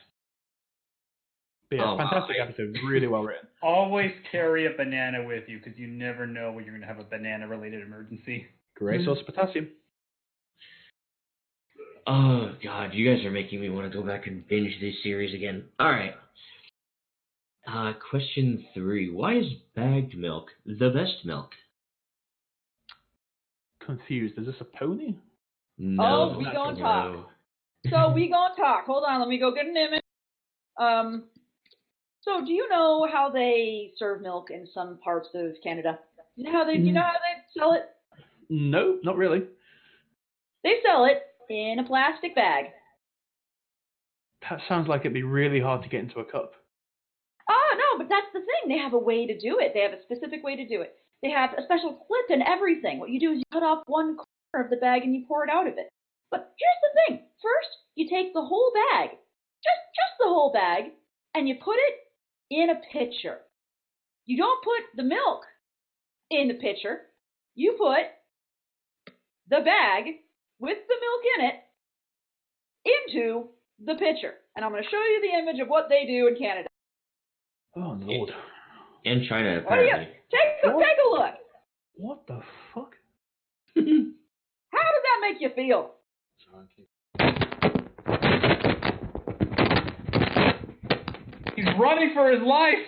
But yeah, fantastic episode. Really well written. Always carry a banana with you, because you never know when you're going to have a banana-related emergency. Great source of potassium. Oh, God, you guys are making me want to go back and binge this series again. All right. Question 3. Why is bagged milk the best milk? Confused. Is this a pony? No. Oh, we gonna talk. So we gonna talk. Hold on, let me go get an image. So do you know how they serve milk in some parts of Canada? You know how they sell it? No, not really. They sell it in a plastic bag. That sounds like it'd be really hard to get into a cup. Oh, no, but that's the thing. They have a way to do it. They have a specific way to do it. They have a special clip and everything. What you do is you cut off one corner of the bag and you pour it out of it. But here's the thing. First, you take the whole bag, just the whole bag, and you put it in a pitcher. You don't put the milk in the pitcher. You put the bag with the milk in it into the picture, and I'm going to show you the image of what they do in Canada. Oh, Lord. And China, What do you apparently. take a look? What the fuck? How does that make you feel? He's running for his life.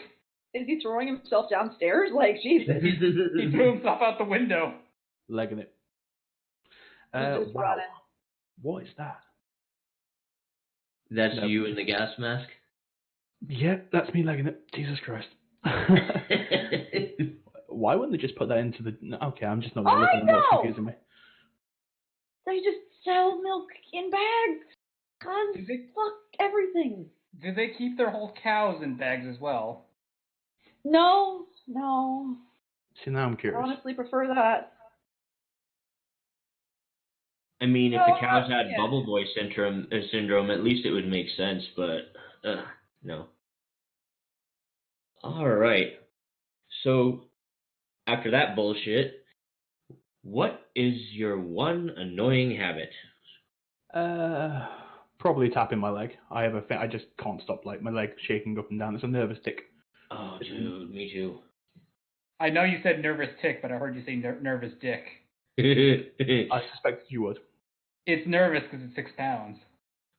Is he throwing himself downstairs? Like, Jesus. He threw himself out the window. Legging it. He's just running. What is that? That's you in the gas mask? Yeah, that's me legging it. Jesus Christ. Why wouldn't they just put that into the... Okay, I'm just not going to look at them. That's confusing me. They just sell milk in bags. God, fuck everything. Do they keep their whole cows in bags as well? No. See, now I'm curious. I honestly prefer that. I mean, if the cows had bubble boy syndrome, at least it would make sense, but no. All right. So, after that bullshit, what is your one annoying habit? Probably tapping my leg. I have a thing. I just can't stop, like, my leg shaking up and down. It's a nervous tick. Oh, dude, me too. I know you said nervous tick, but I heard you say nervous dick. I suspected you would. It's nervous because it's 6 pounds.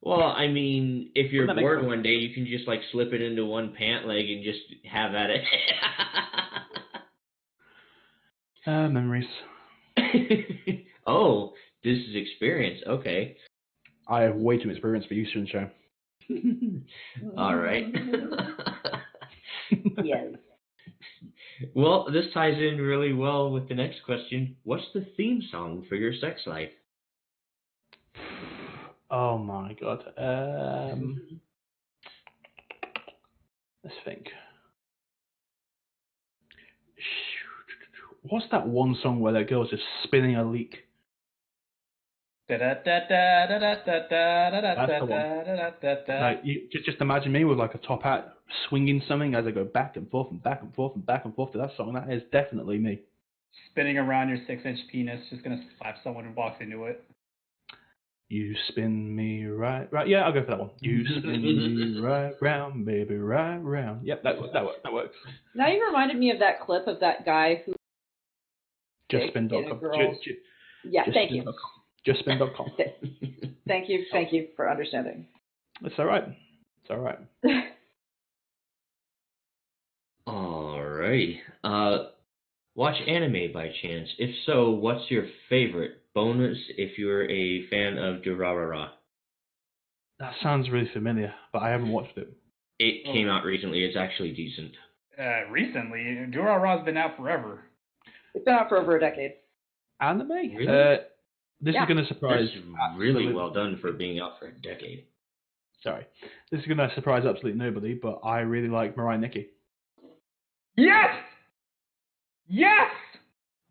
Well, I mean, if you're Wouldn't that bored make one day, you can just, like, slip it into one pant leg and just have at it. Memories. Oh, this is experience. Okay. I have way too much experience for you, Sunshine. All right. Yes. Well, this ties in really well with the next question. What's the theme song for your sex life? Oh my god. Let's think. What's that one song where that girl's just spinning a leak? That's the one. Like, you just imagine me with like a top hat swinging something as I go back and forth and back and forth and back and forth to that song. That is definitely me. Spinning around your 6-inch penis, just gonna slap someone who walks into it. You spin me right. Yeah, I'll go for that one. You spin me right round, baby, right round. Yep, that works. Now you reminded me of that clip of that guy who... JustSpin.com. Yeah, thank you. JustSpin.com. Thank you for understanding. It's all right. Alrighty. Watch anime by chance? If so, what's your favorite? Bonus if you're a fan of Durarara. That sounds really familiar, but I haven't watched it. It came out recently. It's actually decent. Recently? Durarara's been out forever. It's been out for over a decade. Anime? Really? This is going to surprise... That's really well done for being out for a decade. Sorry. This is going to surprise absolutely nobody, but I really like Mirai Nikki. Yes! Yes!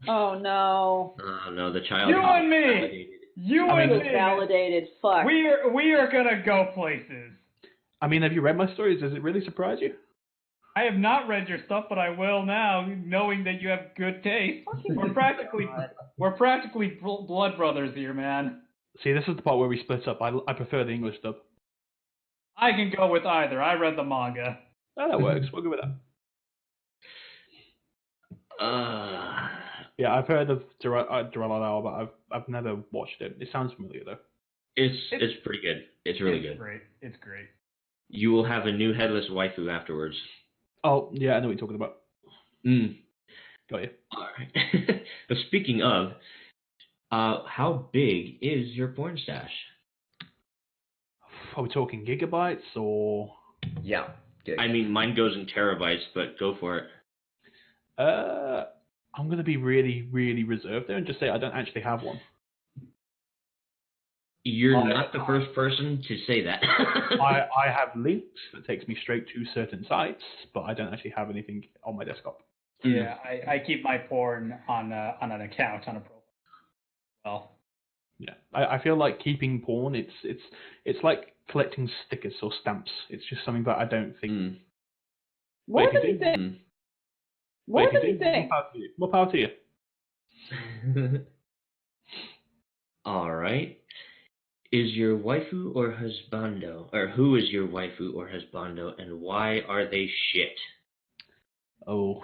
Oh, no. Oh, no, the child... You and me! Validated. You and me! Validated. Fuck. We are gonna go places. I mean, have you read my stories? Does it really surprise you? I have not read your stuff, but I will now, knowing that you have good taste. We're practically blood brothers here, man. See, this is the part where we split up. I prefer the English dub. I can go with either. I read the manga. Oh, that works. We'll go with that. Yeah, I've heard of Durarara, but I've never watched it. It sounds familiar though. It's pretty good. It's really good. It's great. You will have a new headless waifu afterwards. Oh yeah, I know what you're talking about. Got you. All right. But speaking of, how big is your porn stash? Are we talking gigabytes or? Yeah. I mean, mine goes in terabytes, but go for it. I'm going to be really, really reserved there and just say I don't actually have one. You're not the first person to say that. I have links that takes me straight to certain sites, but I don't actually have anything on my desktop. Yeah, I keep my porn on an account on a profile. Well. Yeah, I feel like keeping porn. It's like collecting stickers or stamps. It's just something that I don't think. More than you think. More than you think. More power to you. All right. is your waifu or husbando? Or who is your waifu or husbando, and why are they shit? Oh,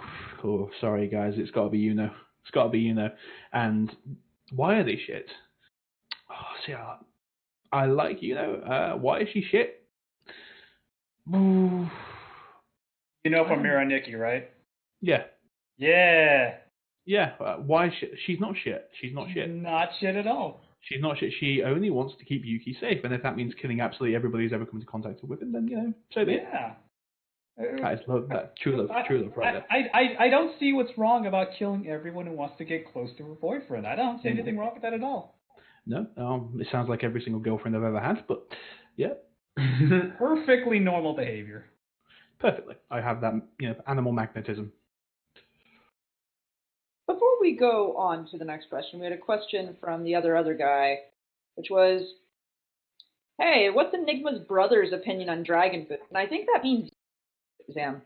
sorry guys, it's got to be Yuno. It's got to be Yuno. And why are they shit? Oh, see, I like Yuno. Why is she shit? Ooh. You know from Mira Nikki, right? Yeah. Yeah. Yeah. Why is she's not shit. She's not shit. Not shit at all. She's not shit. She only wants to keep Yuki safe, and if that means killing absolutely everybody who's ever come into contact with him, then so be it. Yeah. That is love. That true love right there. I don't see what's wrong about killing everyone who wants to get close to her boyfriend. I don't see anything wrong with that at all. No, it sounds like every single girlfriend I've ever had, but yeah. Perfectly normal behavior. Perfectly. I have that, animal magnetism. Before we go on to the next question, we had a question from the other guy, which was, hey, what's Enigma's brother's opinion on dragon food? And I think that means Zam.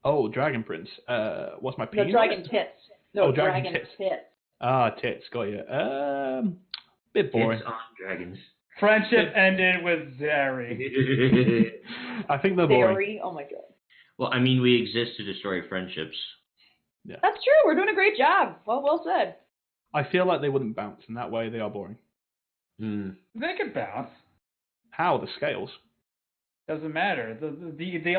Oh, Dragon Prince. What's my opinion? No, dragon tits. No, dragon tits. Ah, tits. Got you. Bit boring. Tits on dragons. Friendship ended with Zari. I think they're boring. Zari? Oh my god. Well, I mean, we exist to destroy friendships. Yeah. That's true. We're doing a great job. Well said. I feel like they wouldn't bounce, and that way they are boring. They can bounce. How? The scales? Doesn't matter. The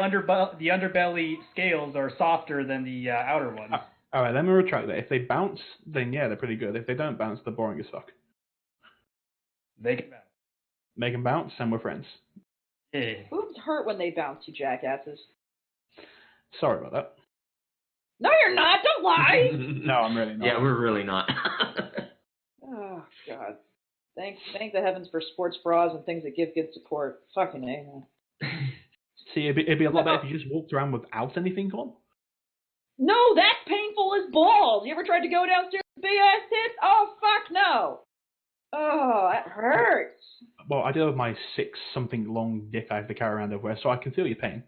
underbelly scales are softer than the outer ones. All right, let me retract that. If they bounce, then yeah, they're pretty good. If they don't bounce, they're boring as fuck. They can bounce. Make them bounce, and we're friends. Yeah. Boobs hurt when they bounce, you jackasses. Sorry about that. No, you're not. Don't lie. No, I'm really not. Yeah, we're really not. Oh god. Thank the heavens for sports bras and things that give good support. Fucking A, man. See, it'd be a lot better if you just walked around without anything on. No, that's painful as balls. You ever tried to go downstairs with big ass tits? Oh, fuck no. Oh, that hurts. Well, I do have my 6-something long dick I have to carry around everywhere, so I can feel your pain.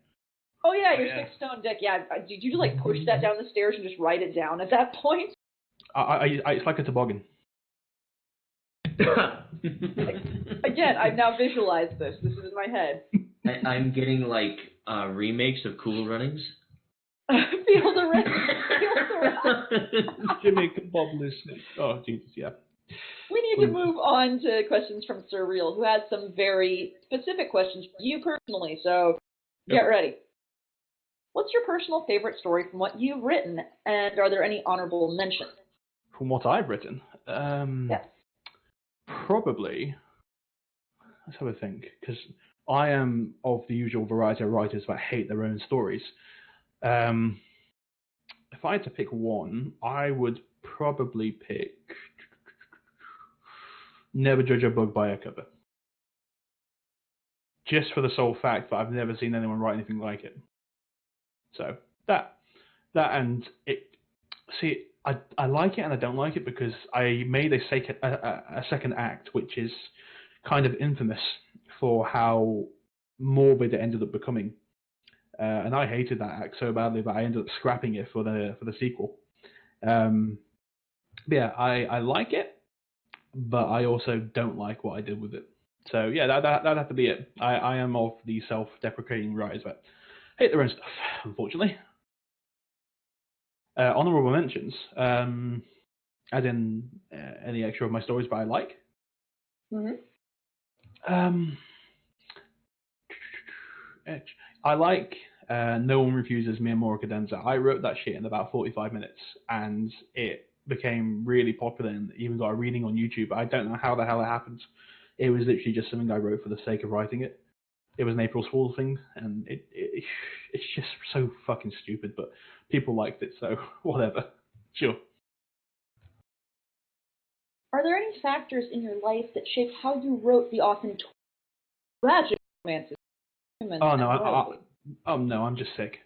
Oh yeah, your 6-stone dick. Yeah, did you like push that down the stairs and just write it down at that point? It's like a toboggan. Again, I've now visualized this. This is in my head. I'm getting like remakes of Cool Runnings. Feel the rest. Jamaican Bob listening. Oh Jesus, yeah. We need to move on to questions from Surreal, who has some very specific questions for you personally. So get ready. What's your personal favorite story from what you've written, and are there any honorable mentions? From what I've written, Yes. Probably. Let's have a think, because I am of the usual variety of writers that hate their own stories. If I had to pick one, I would probably pick Never Judge a Book by a Cover. Just for the sole fact that I've never seen anyone write anything like it. So that and it. See, I like it and I don't like it because I made a second act, which is kind of infamous for how morbid it ended up becoming. And I hated that act so badly that I ended up scrapping it for the sequel. Yeah, I like it, but I also don't like what I did with it. So yeah, that'd have to be it. I am of the self-deprecating writers that hate their own stuff, unfortunately. Honorable mentions, as in any extra of my stories that I like. Mm-hmm. I like No One Refuses Me and Mora Cadenza. I wrote that shit in about 45 minutes, and it became really popular and even got a reading on YouTube. I don't know how the hell it happened. It was literally just something I wrote for the sake of writing it. It was an April Fool's thing, and it's just so fucking stupid, but people liked it, so whatever. Sure. Are there any factors in your life that shaped how you wrote the often tragic romances? Oh no, I'm just sick.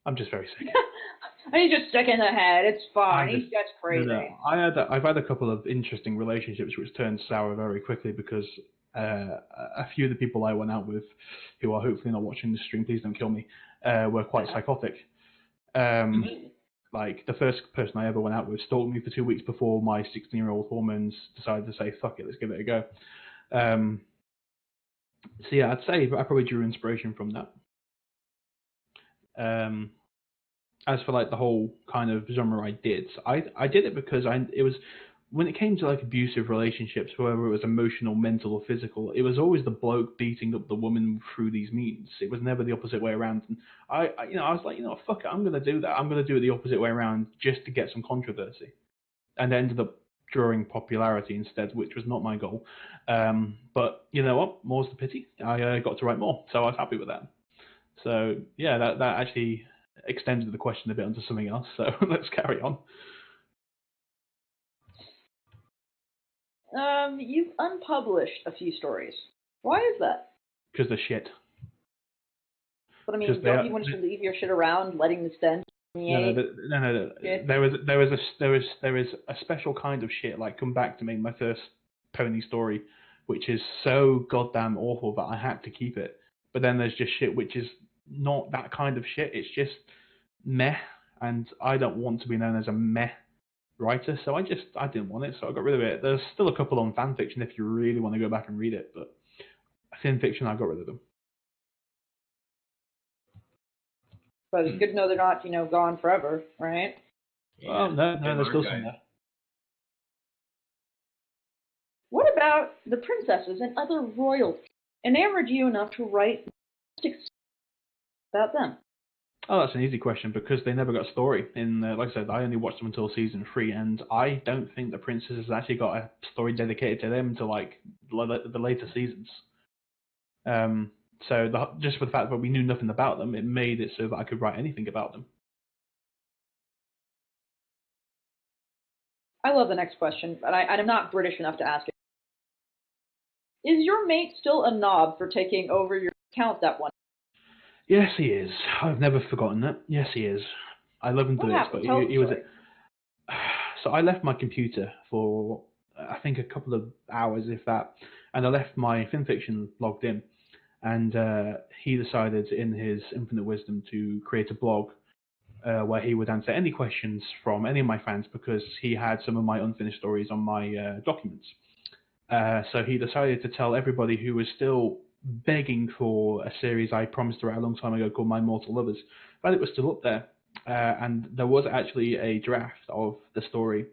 I'm just very sick. He's just sick in the head. It's fine. He's just crazy. No. I've had a couple of interesting relationships which turned sour very quickly because a few of the people I went out with, who are hopefully not watching the stream, please don't kill me, were quite psychotic. Like the first person I ever went out with stalked me for 2 weeks before my 16-year-old hormones decided to say, fuck it, let's give it a go. So yeah, I'd say I probably drew inspiration from that. As for like the whole kind of genre I did it because it was when it came to like abusive relationships, whether it was emotional, mental, or physical, it was always the bloke beating up the woman through these means. It was never the opposite way around. And I was like, fuck it, I'm gonna do that. I'm gonna do it the opposite way around just to get some controversy, and ended up drawing popularity instead, which was not my goal. But you know what? More's the pity. I got to write more, so I was happy with that. So yeah, that actually extended the question a bit onto something else. So let's carry on. You've unpublished a few stories. Why is that? Because they're shit. But I mean, don't you want to leave your shit around, letting the stench? No. There is a special kind of shit. Like Come Back to Me, my first pony story, which is so goddamn awful that I had to keep it. But then there's just shit which is not that kind of shit. It's just meh, and I don't want to be known as a meh writer, so I didn't want it, so I got rid of it. There's still a couple on Fanfiction if you really want to go back and read it, but Fanfiction, I got rid of them. But it's good to know they're not, gone forever, right? Yeah, well, no, there's still some there. What about the princesses and other royalty? Enamored you enough to write about them? Oh, that's an easy question because they never got a story. Like I said, I only watched them until season 3, and I don't think the princesses actually got a story dedicated to them until like the later seasons. So just for the fact that we knew nothing about them, it made it so that I could write anything about them. I love the next question, but I'm not British enough to ask it. Is your mate still a knob for taking over your account that one? Yes, he is. I've never forgotten it. Yes, he is. I love him to this, but he was. So I left my computer for I think a couple of hours, if that, and I left my Fanfiction logged in, and he decided, in his infinite wisdom, to create a blog where he would answer any questions from any of my fans because he had some of my unfinished stories on my documents. So he decided to tell everybody who was still begging for a series I promised to write a long time ago called My Mortal Lovers, but it was still up there. And there was actually a draft of the story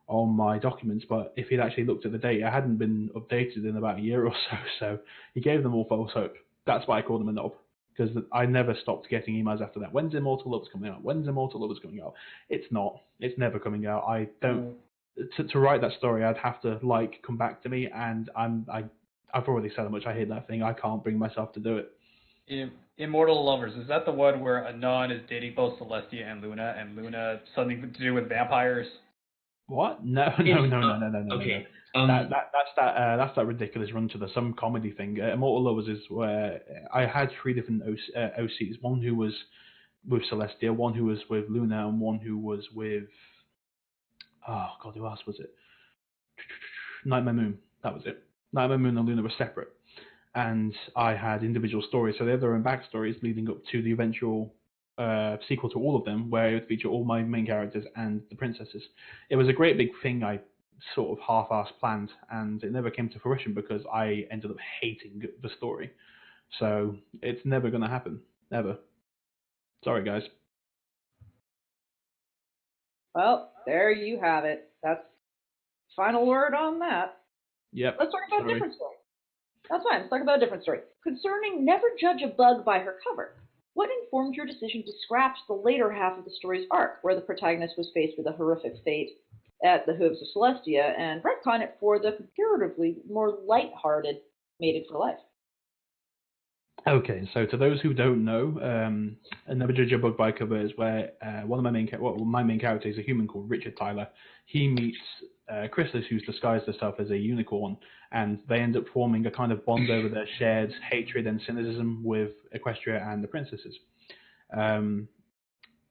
on my documents, but if he'd actually looked at the date, it hadn't been updated in about a year or so, so he gave them all false hope. That's why I called him a knob, because I never stopped getting emails after that. When's Immortal Lovers coming out? When's Immortal Lovers coming out? It's not. It's never coming out. I don't... To write that story, I'd have to Come Back to Me, and I've already said how much I hate that thing. I can't bring myself to do it. Immortal Lovers, is that the one where Anon is dating both Celestia and Luna something to do with vampires? What? No. Okay. That's that ridiculous run to the some comedy thing. Immortal Lovers is where I had 3 different OCs. One who was with Celestia, one who was with Luna, and one who was with... Oh, God, who else was it? Nightmare Moon. That was it. Nightmare Moon and Luna were separate. And I had individual stories, so they had their own backstories leading up to the eventual sequel to all of them, where it would feature all my main characters and the princesses. It was a great big thing I sort of half-assed planned, and it never came to fruition because I ended up hating the story. So it's never going to happen. Never. Sorry, guys. Well, there you have it. That's final word on that. Yep. Let's talk about a different story. That's fine. Let's talk about a different story. Concerning Never Judge a Bug by Her Cover, what informed your decision to scrap the later half of the story's arc, where the protagonist was faced with a horrific fate at the hooves of Celestia, and retcon it for the comparatively more light-hearted Mated for Life? Okay, so to those who don't know, Never Judge a Book by Cover is where one of my main characters is a human called Richard Tyler. He meets Chrysalis, who's disguised herself as a unicorn, and they end up forming a kind of bond over their shared hatred and cynicism with Equestria and the princesses. In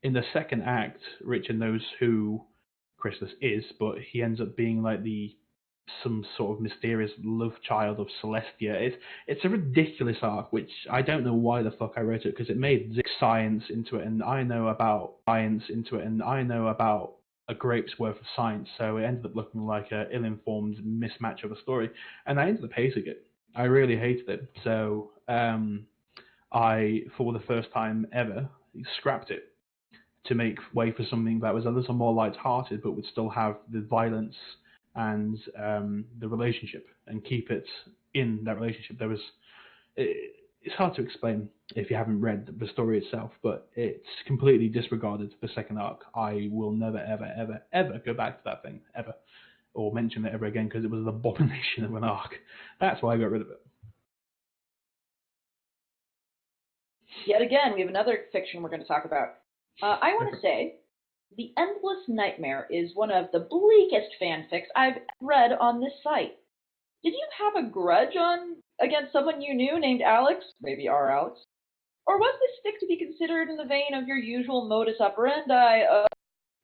the second act, Richard knows who Chrysalis is, but he ends up being like some sort of mysterious love child of Celestia. It's a ridiculous arc, which I don't know why the fuck I wrote it, because it made science into it, and I know about a grape's worth of science. So it ended up looking like an ill-informed mismatch of a story, and I ended up hating it. I really hated it. So I, for the first time ever, scrapped it to make way for something that was a little more light-hearted, but would still have the violence and the relationship, and keep it in that relationship. It's hard to explain if you haven't read the story itself, but it's completely disregarded the second arc. I will never, ever, ever, ever go back to that thing, ever, or mention it ever again, because it was an abomination of an arc. That's why I got rid of it. Yet again, we have another fiction we're going to talk about. I want to say, The Endless Nightmare is one of the bleakest fanfics I've read on this site. Did you have a grudge against someone you knew named Alex, maybe our Alex? Or was this fic to be considered in the vein of your usual modus operandi of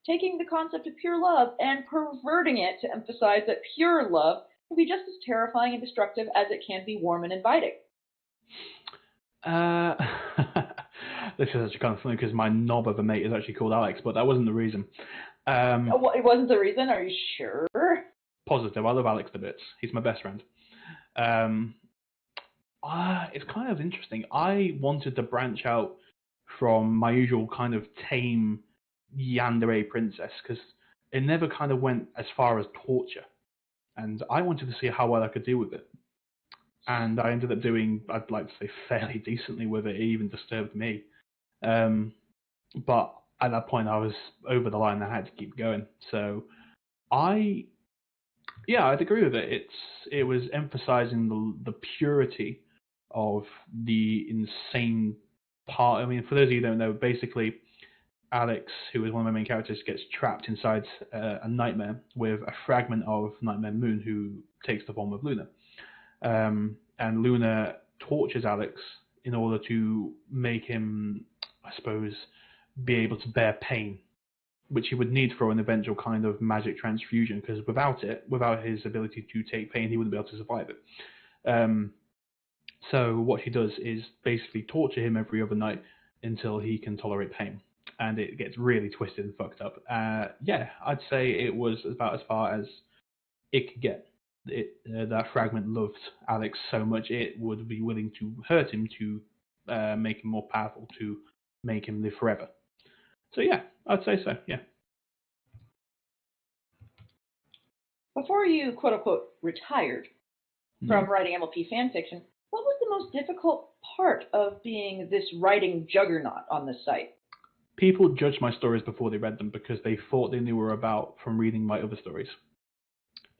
taking the concept of pure love and perverting it to emphasize that pure love can be just as terrifying and destructive as it can be warm and inviting? This is actually kind of funny because my knob of a mate is actually called Alex, but that wasn't the reason. It wasn't the reason? Are you sure? Positive. I love Alex to bits. He's my best friend. It's kind of interesting. I wanted to branch out from my usual kind of tame yandere princess, because it never kind of went as far as torture. And I wanted to see how well I could do with it. And I ended up doing, I'd like to say, fairly decently with it. It even disturbed me. But at that point, I was over the line. I had to keep going. So I'd agree with it. It was emphasizing the purity of the insane part. I mean, for those of you who don't know, basically, Alex, who is one of my main characters, gets trapped inside a nightmare with a fragment of Nightmare Moon, who takes the form of Luna. And Luna tortures Alex in order to make him, I suppose, be able to bear pain, which he would need for an eventual kind of magic transfusion, because without his ability to take pain, he wouldn't be able to survive it. So what she does is basically torture him every other night until he can tolerate pain. And it gets really twisted and fucked up. I'd say it was about as far as it could get. That fragment loved Alex so much it would be willing to hurt him to make him more powerful, to make him live forever. So yeah, I'd say so, yeah. Before you, quote-unquote, retired from writing MLP fanfiction, what was the most difficult part of being this writing juggernaut on this site? People judged my stories before they read them because they thought they knew what were about from reading my other stories.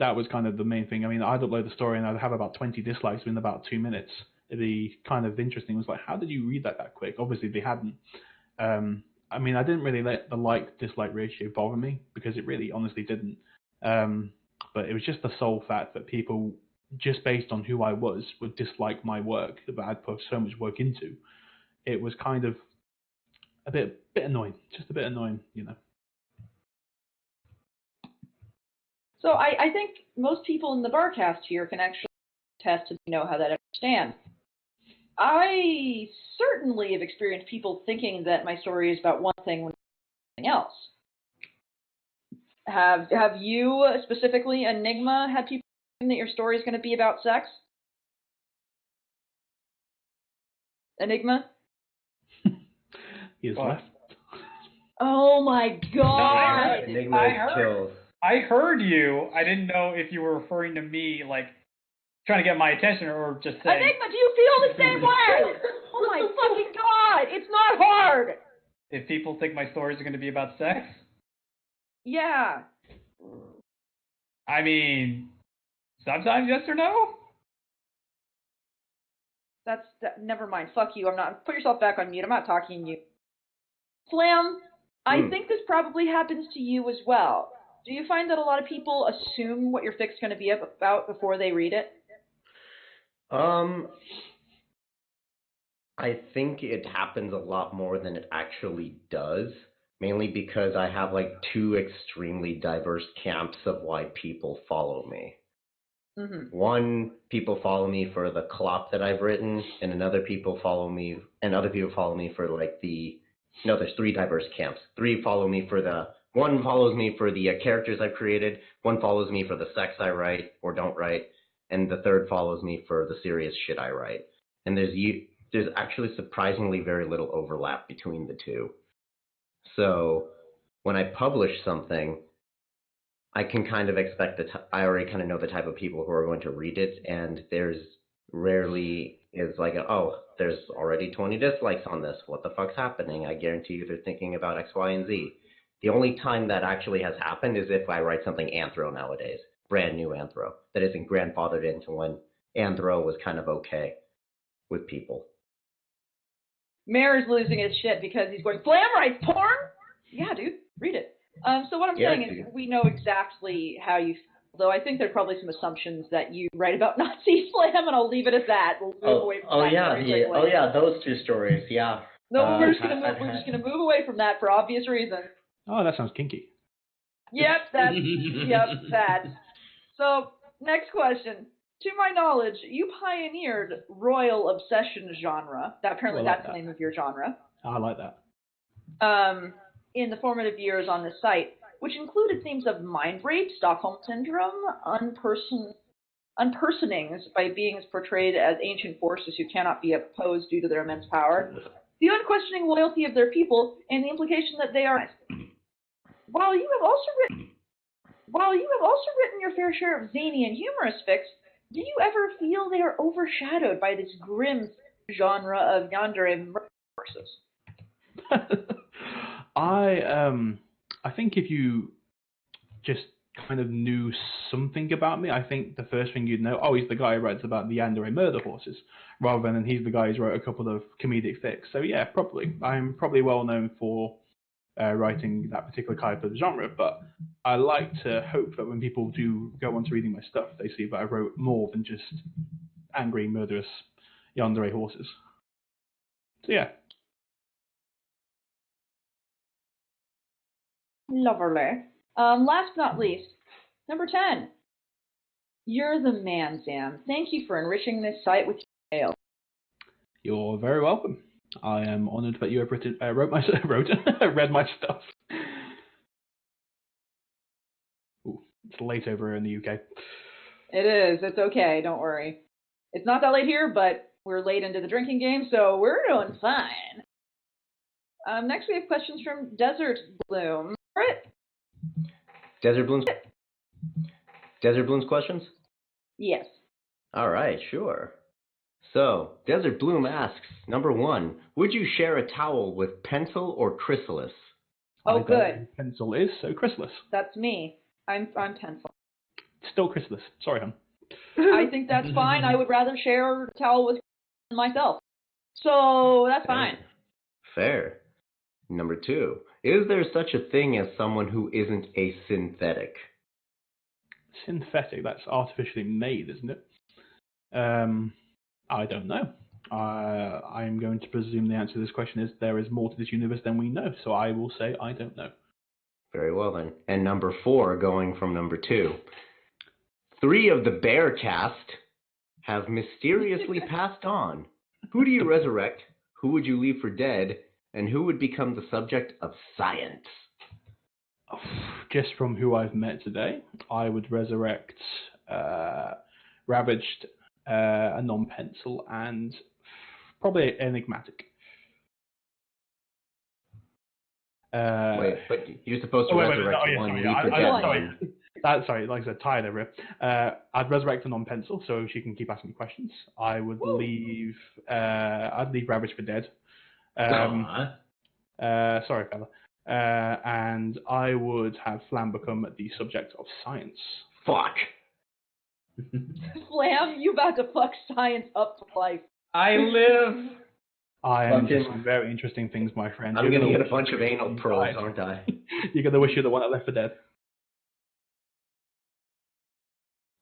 That was kind of the main thing. I mean, I'd upload the story and I'd have about 20 dislikes within about 2 minutes. The kind of interesting was like, how did you read that quick? Obviously, they hadn't. I mean, I didn't really let the like-dislike ratio bother me because it really honestly didn't. But it was just the sole fact that people, just based on who I was, would dislike my work that I'd put so much work into. It was kind of a bit annoying, just a bit annoying, you know. So I think most people in the Barcast here can actually attest to know how that stands. I certainly have experienced people thinking that my story is about one thing when it's something else. Have you, specifically Enigma, had people think that your story is going to be about sex? Enigma? He is left. Oh my god! Enigma kills. I heard you. I didn't know if you were referring to me, like, trying to get my attention, or just saying... Enigma, do you feel the same way? Oh my fucking god! It's not hard! If people think my stories are going to be about sex? Yeah. I mean, sometimes yes or no? Never mind. Fuck you. I'm not... Put yourself back on mute. I'm not talking to you. Slam, I think this probably happens to you as well. Do you find that a lot of people assume what your fic's going to be about before they read it? I think it happens a lot more than it actually does, mainly because I have like two extremely diverse camps of why people follow me. Mm-hmm. One, people follow me for the clop that I've written, and other people follow me for like there's three diverse camps. Three follow me for the One follows me for the characters I've created, one follows me for the sex I write or don't write, and the third follows me for the serious shit I write. And there's actually surprisingly very little overlap between the two. So when I publish something, I can kind of expect I already kind of know the type of people who are going to read it, and there's rarely is like, oh, there's already 20 dislikes on this. What the fuck's happening? I guarantee you they're thinking about X, Y, and Z. The only time that actually has happened is if I write something anthro nowadays, brand new anthro, that isn't grandfathered into when anthro was kind of okay with people. Mayor is losing his shit because he's going, Flam writes porn? Yeah, dude, read it. So what I'm saying is we know exactly how you feel, though I think there are probably some assumptions that you write about Nazi Flam, and I'll leave it at that. We'll move away from that. Those two stories, yeah. No, we're just gonna move away from that for obvious reasons. Oh, that sounds kinky. Yep, that. So, next question. To my knowledge, you pioneered royal obsession genre. That's the name of your genre. I like that. In the formative years on this site, which included themes of mind rape, Stockholm syndrome, unpersonings by beings portrayed as ancient forces who cannot be opposed due to their immense power, the unquestioning loyalty of their people, and the implication that they are. While you have also written your fair share of zany and humorous fics, do you ever feel they are overshadowed by this grim genre of yandere forces? I think if you just kind of knew something about me, I think the first thing you'd know, oh, he's the guy who writes about the yandere murder horses, rather than he's the guy who's wrote a couple of comedic fics. So yeah, probably. I'm probably well known for writing that particular type of genre, but I like to hope that when people do go on to reading my stuff, they see that I wrote more than just angry, murderous yandere horses. So yeah. Lovely. Last but not least, number 10. You're the man, Sam. Thank you for enriching this site with your tale. You're very welcome. I am honoured that you have read my stuff. Ooh, it's late over here in the UK. It is. It's okay. Don't worry. It's not that late here, but we're late into the drinking game, so we're doing fine. Next, we have questions from Desert Bloom. Desert Bloom's questions? Yes. All right, sure. So, Desert Bloom asks, number 1, would you share a towel with Pencil or Chrysalis? Oh, good. Pencil is, so Chrysalis. That's me. I'm Pencil. Still Chrysalis. Sorry, hon. I think that's fine. I would rather share a towel with myself. So, that's fine. Fair. Number 2, is there such a thing as someone who isn't a synthetic? Synthetic? That's artificially made, isn't it? I don't know. I'm going to presume the answer to this question is there is more to this universe than we know, so I will say I don't know. Very well then. And number 4, going from number 2. 3 of the Barcast have mysteriously passed on. Who do you resurrect? Who would you leave for dead? And who would become the subject of science? Just from who I've met today, I would resurrect Ravaged, a non-pencil, and probably enigmatic. Wait, but you're supposed to resurrect one. Sorry, like I said, tired over it. I'd resurrect a non-pencil so she can keep asking me questions. I would leave. I'd leave Ravage for dead. Sorry, fella. And I would have Flam become the subject of science. Fuck. Flam, you about to fuck science up for life. I am doing some very interesting things, my friend. I'm going to get a bunch of anal probes, aren't I? You're going to wish you're the one that left for dead.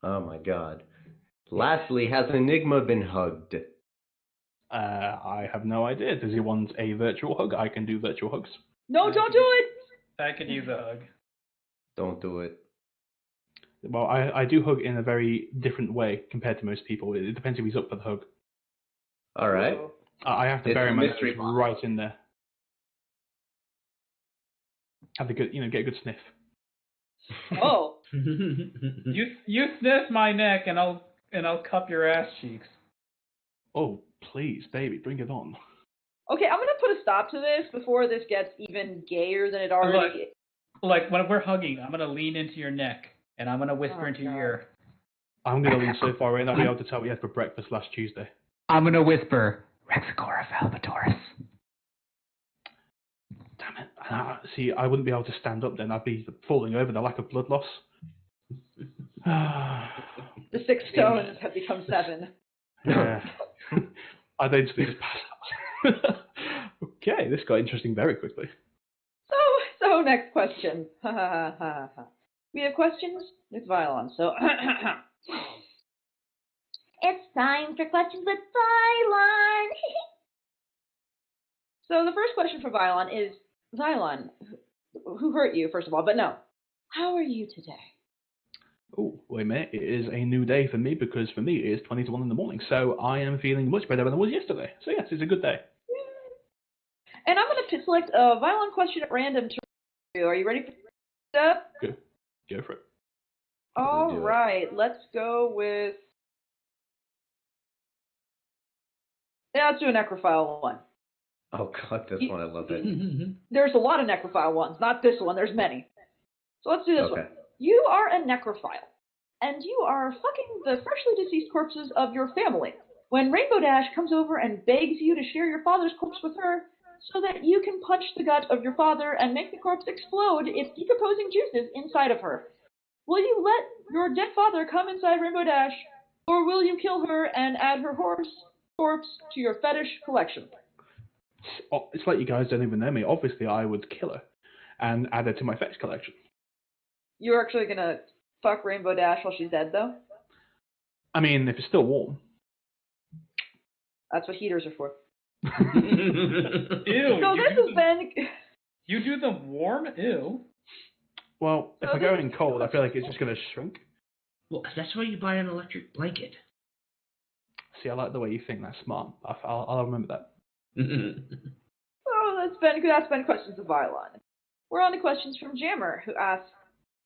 Oh my god. Lastly, has Enigma been hugged? I have no idea. Does he want a virtual hug? I can do virtual hugs. No, don't do it! I could use a hug. Don't do it. Well, I do hug in a very different way compared to most people. It depends if he's up for the hug. All right. I have to bury my nose right in there. have a good, get a good sniff. Oh. You sniff my neck, and I'll cup your ass cheeks. Oh, please, baby, bring it on. Okay, I'm gonna put a stop to this before this gets even gayer than it already is. Like when we're hugging, I'm gonna lean into your neck, and I'm gonna whisper into your ear. I'm gonna lean so far in, I'll be able to tell what you had for breakfast last Tuesday. I'm gonna whisper, Rexicora Valvatoris. Damn it. See, I wouldn't be able to stand up then. I'd be falling over, the lack of blood loss. The 6 stones have become 7. Yeah. I then just pass out. Okay, this got interesting very quickly. So next question. We have questions with Violon, so... It's time for questions with Violon. So the first question for Violon is, Violon, who hurt you, first of all, but no. How are you today? Oh, wait a minute. It is a new day for me because for me it is 20 to 1 in the morning. So I am feeling much better than I was yesterday. So yes, it's a good day. And I'm going to select a Violon question at random to you. Are you ready for that? Good. Go for it. All right. Let's go with... Yeah, let's do a necrophile one. Oh god, this one, I love it. There's a lot of necrophile ones, not this one. There's many. So let's do this one. You are a necrophile, and you are fucking the freshly deceased corpses of your family. When Rainbow Dash comes over and begs you to share your father's corpse with her so that you can punch the gut of your father and make the corpse explode its decomposing juices inside of her. Will you let your dead father come inside Rainbow Dash, or will you kill her and add her corpse to your fetish collection? It's like you guys don't even know me. Obviously, I would kill her and add her to my fetish collection. You're actually going to fuck Rainbow Dash while she's dead, though? I mean, if it's still warm. That's what heaters are for. Ew. So this has been... You do them warm? Ew. Well, if I go in cold, I feel like it's just going to shrink. Well, that's why you buy an electric blanket. See, I like the way you think. That's smart. I'll remember that. Oh, that's been questions of Violon. We're on to questions from Jammer, who asks,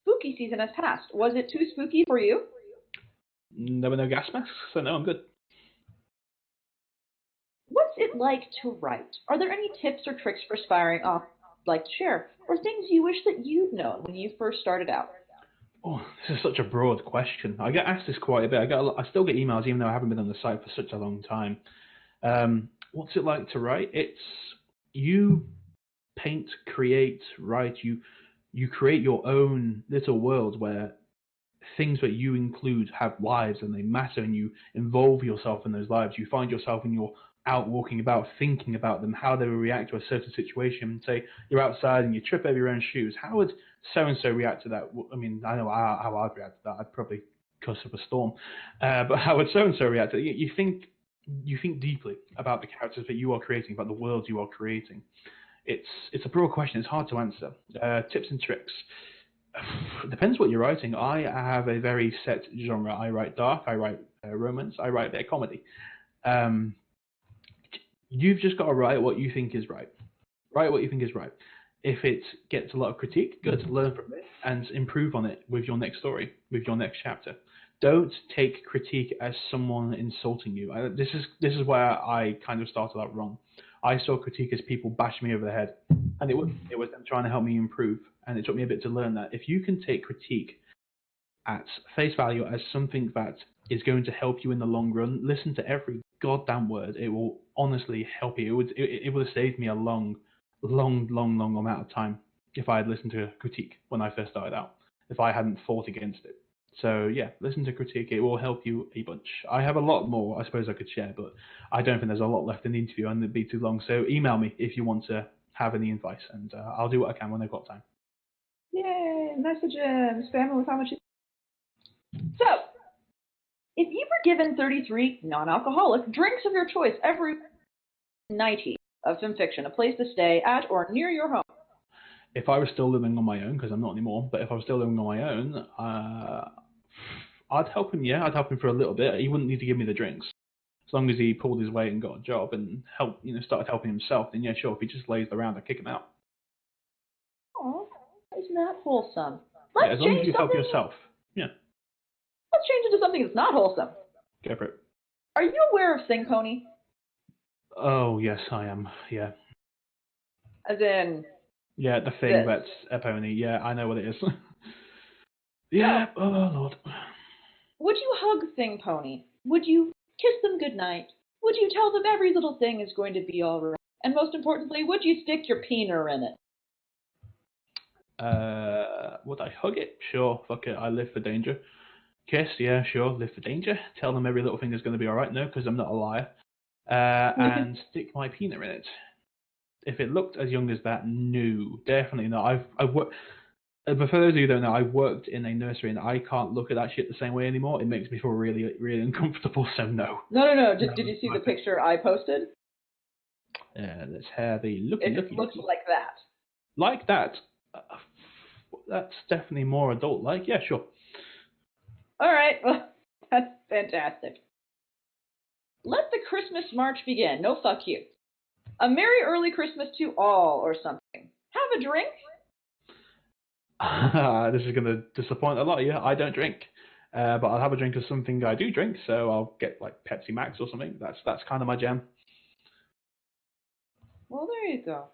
spooky season has passed. Was it too spooky for you? There were no gas masks, so no, I'm good. What's it like to write? Are there any tips or tricks for aspiring authors you'd like to share, or things you wish that you'd known when you first started out? Oh, this is such a broad question. I get asked this quite a bit. I still get emails, even though I haven't been on the site for such a long time. What's it like to write? It's you paint, create, write. You create your own little world where things that you include have lives and they matter, and you involve yourself in those lives. You find yourself when you're out walking about, thinking about them, how they will react to a certain situation. Say you're outside and you trip over your own shoes. How would so-and-so react to that? I mean, I know how I'd react to that. I'd probably cuss up a storm. But how would so-and-so react to it? You think deeply about the characters that you are creating, about the worlds you are creating. It's a broad question. It's hard to answer. Tips and tricks. Depends what you're writing. I have a very set genre. I write dark. I write romance. I write a bit of comedy. You've just got to write what you think is right. Write what you think is right. If it gets a lot of critique, good. Learn from it and improve on it with your next story, with your next chapter. Don't take critique as someone insulting you. This is where I kind of started out wrong. I saw critique as people bashing me over the head, and it was them trying to help me improve. And it took me a bit to learn that if you can take critique at face value as something that is going to help you in the long run, listen to every goddamn word. It will honestly help you. It would have saved me a long amount of time if I had listened to critique when I first started out, if I hadn't fought against it. So yeah, listen to critique. It will help you a bunch. I have a lot more I suppose I could share, but I don't think there's a lot left in the interview and it'd be too long. So email me if you want to have any advice, and I'll do what I can when I've got time. Yay, message him, spam him with how much So, if you were given 33 non-alcoholic drinks of your choice every nighty of Fanfiction, a place to stay at or near your home. If I was still living on my own, because I'm not anymore, but if I was still living on my own, I'd help him, yeah. I'd help him for a little bit. He wouldn't need to give me the drinks. As long as he pulled his weight and got a job and started helping himself, then yeah, sure. If he just lays around, I'd kick him out. Oh, Isn't that wholesome? Yeah, as long as you help yourself. Yeah. Let's change it to something that's not wholesome. Go for it. Are you aware of Thing Pony? Oh, yes, I am. Yeah. As in... Yeah, the thing that's a pony. Yeah, I know what it is. Yeah, oh, Lord. Would you hug Thing Pony? Would you kiss them goodnight? Would you tell them every little thing is going to be all right? And most importantly, would you stick your peener in it? Would I hug it? Sure, fuck it, I live for danger. Kiss, yeah, sure, live for danger. Tell them every little thing is going to be alright, no, because I'm not a liar. And stick my peener in it. If it looked as young as that, no, definitely not. I've worked... But for those of you who don't know, I worked in a nursery and I can't look at that shit the same way anymore. It makes me feel really, really uncomfortable, so no. No. Did you see the picture I posted? Let's have a look. It looks like that. Like that? That's definitely more adult-like. Yeah, sure. All right, well, that's fantastic. Let the Christmas march begin. No, fuck you. A merry early Christmas to all, or something. Have a drink. This is going to disappoint a lot of you. I don't drink, but I'll have a drink of something I do drink. So I'll get like Pepsi Max or something. That's kind of my jam. Well, there you go.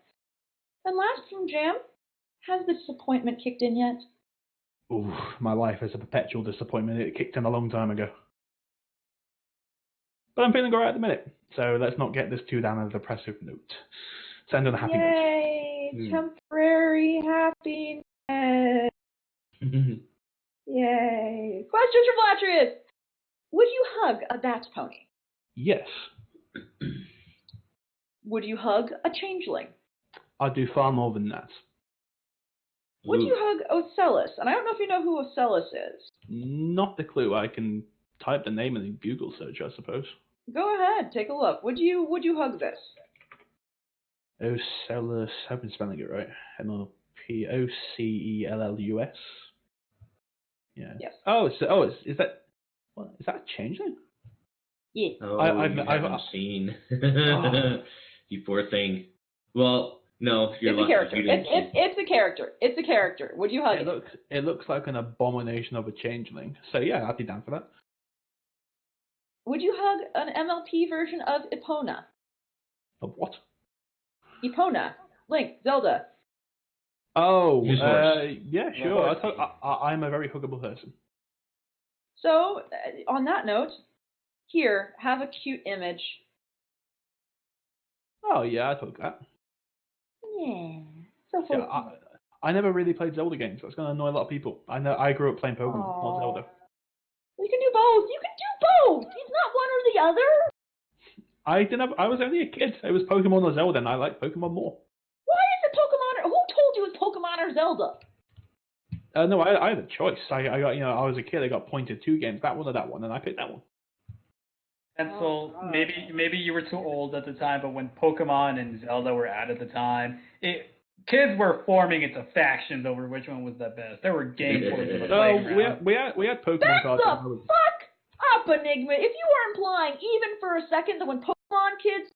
And last from jam, has the disappointment kicked in yet? Ooh, my life is a perpetual disappointment. It kicked in a long time ago. But I'm feeling alright at the minute. So let's not get this too down on a depressive note. Let's end on a happy note. Yay! Temporary happiness. Yay. Questions from Latrius. Would you hug a bat pony? Yes. Would you hug a changeling? I'd do far more than that. Would you hug Ocellus? And I don't know if you know who Ocellus is. Not the clue. I can type the name in a Google search, I suppose. Go ahead, take a look. Would you hug this? Ocellus. I've been spelling it right. Ocellus. Yeah. Yes. Is that a changeling? Yeah. Oh, I've seen. You poor thing. Well, no, you're it's a character. It's a character. It's a character. Would you hug it? It looks like an abomination of a changeling. So yeah, I'd be down for that. Would you hug an MLP version of Epona? Of what? Epona. Link. Zelda. Oh, yeah, sure. I'm a very huggable person. So, on that note, here, have a cute image. Oh, yeah, I'd hug that. Yeah. So yeah, I never really played Zelda games. That's going to annoy a lot of people. I know. I grew up playing Pokemon, not Zelda. You can do both. You can do both. It's not one or the other. I was only a kid. It was Pokemon or Zelda, and I like Pokemon more. Why is it Pokemon? Who told you it's Pokemon or Zelda? No, I had a choice. I got, I was a kid. I got pointed 2 games, that one or that one, and I picked that one. And so maybe you were too old at the time, but when Pokemon and Zelda were out at the time, kids were forming into factions over which one was the best. There were game boards in the playground. we had Pokemon cards. That's the fuck up, Enigma. If you are implying even for a second that when Pokemon kids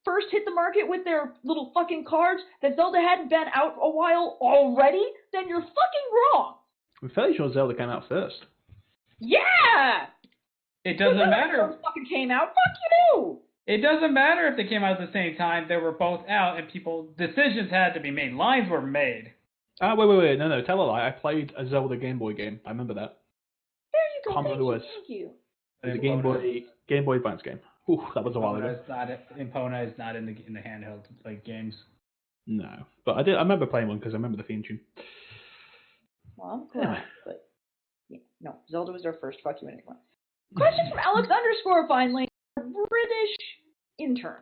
first hit the market with their little fucking cards that Zelda hadn't been out a while already, then you're fucking wrong. I'm fairly sure Zelda came out first. Yeah! It doesn't matter. Fucking came out. Fuck you! It doesn't matter if they came out at the same time. They were both out, and decisions had to be made. Lines were made. Wait. No. Tell a lie. I played a Zelda Game Boy game. I remember that. There you go. Thank you. It was a Game Boy Advance game. Ooh, that was a while ago. Epona is not in the handheld like games. No, but I remember playing one because I remember the theme tune. Well, I'm glad, but yeah, no, Zelda was our first. Fuck you, Enigma. Question from Alex_ finally, a British intern.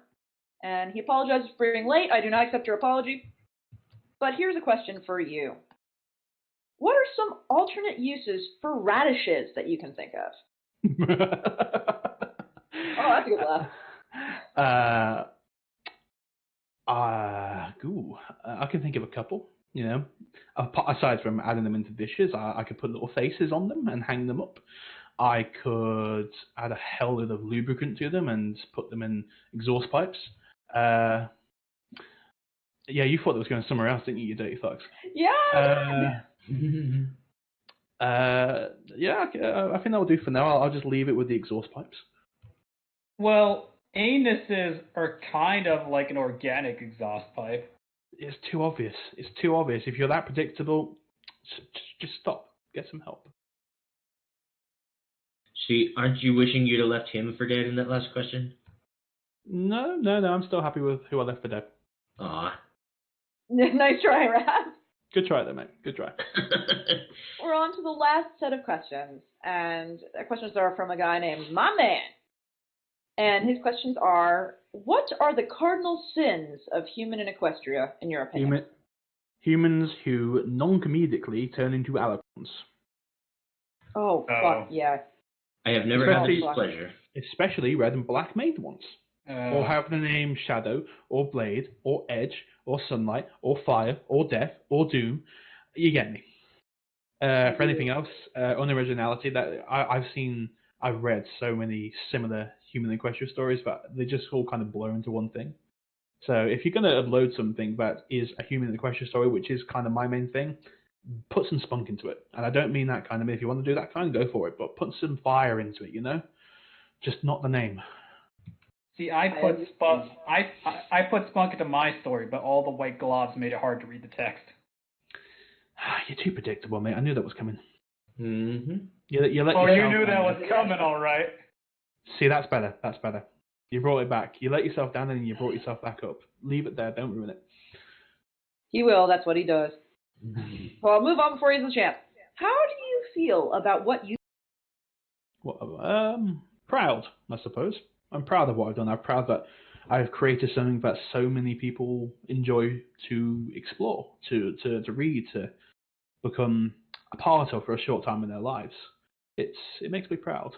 And he apologizes for being late. I do not accept your apology. But here's a question for you. What are some alternate uses for radishes that you can think of? Oh, that's a good laugh. I can think of a couple, aside from adding them into dishes. I could put little faces on them and hang them up. I could add a hell load of lubricant to them and put them in exhaust pipes. Yeah, you thought it was going somewhere else, didn't you, you dirty fucks? Yeah. Yeah, I think that'll do for now. I'll just leave it with the exhaust pipes. Well, anuses are kind of like an organic exhaust pipe. It's too obvious. It's too obvious. If you're that predictable, just stop. Get some help. See, aren't you wishing you'd have left him for dead in that last question? No. I'm still happy with who I left for dead. Aw. Nice try, Raph. Good try there, mate. Good try. We're on to the last set of questions, and the questions are from a guy named My Man. And his questions are, what are the cardinal sins of human in Equestria, in your opinion? Humans who non-comedically turn into alicorns. Oh, fuck, yeah. I have never had this pleasure. Especially red and black made ones. Or have the name Shadow, or Blade, or Edge, or Sunlight, or Fire, or Death, or Doom. You get me. For anything else, unoriginality, that I've read so many similar human Equestria stories, but they just all kind of blur into one thing. So if you're going to upload something that is a human Equestria story, which is kind of my main thing, put some spunk into it. And I don't mean that kind of, if you want to do that kind, go for it, but put some fire into it, you know? Just not the name. See, I put spunk into my story, but all the white globs made it hard to read the text. You're too predictable, mate. I knew that was coming. Mm-hmm. You let you knew that was coming, all right. See, that's better. That's better. You brought it back. You let yourself down and then you brought yourself back up. Leave it there. Don't ruin it. He will. That's what he does. Well, I'll move on before he's the champ. How do you feel about what you... Well, proud, I suppose. I'm proud of what I've done. I'm proud that I've created something that so many people enjoy to explore, to read, to become a part of for a short time in their lives. It makes me proud.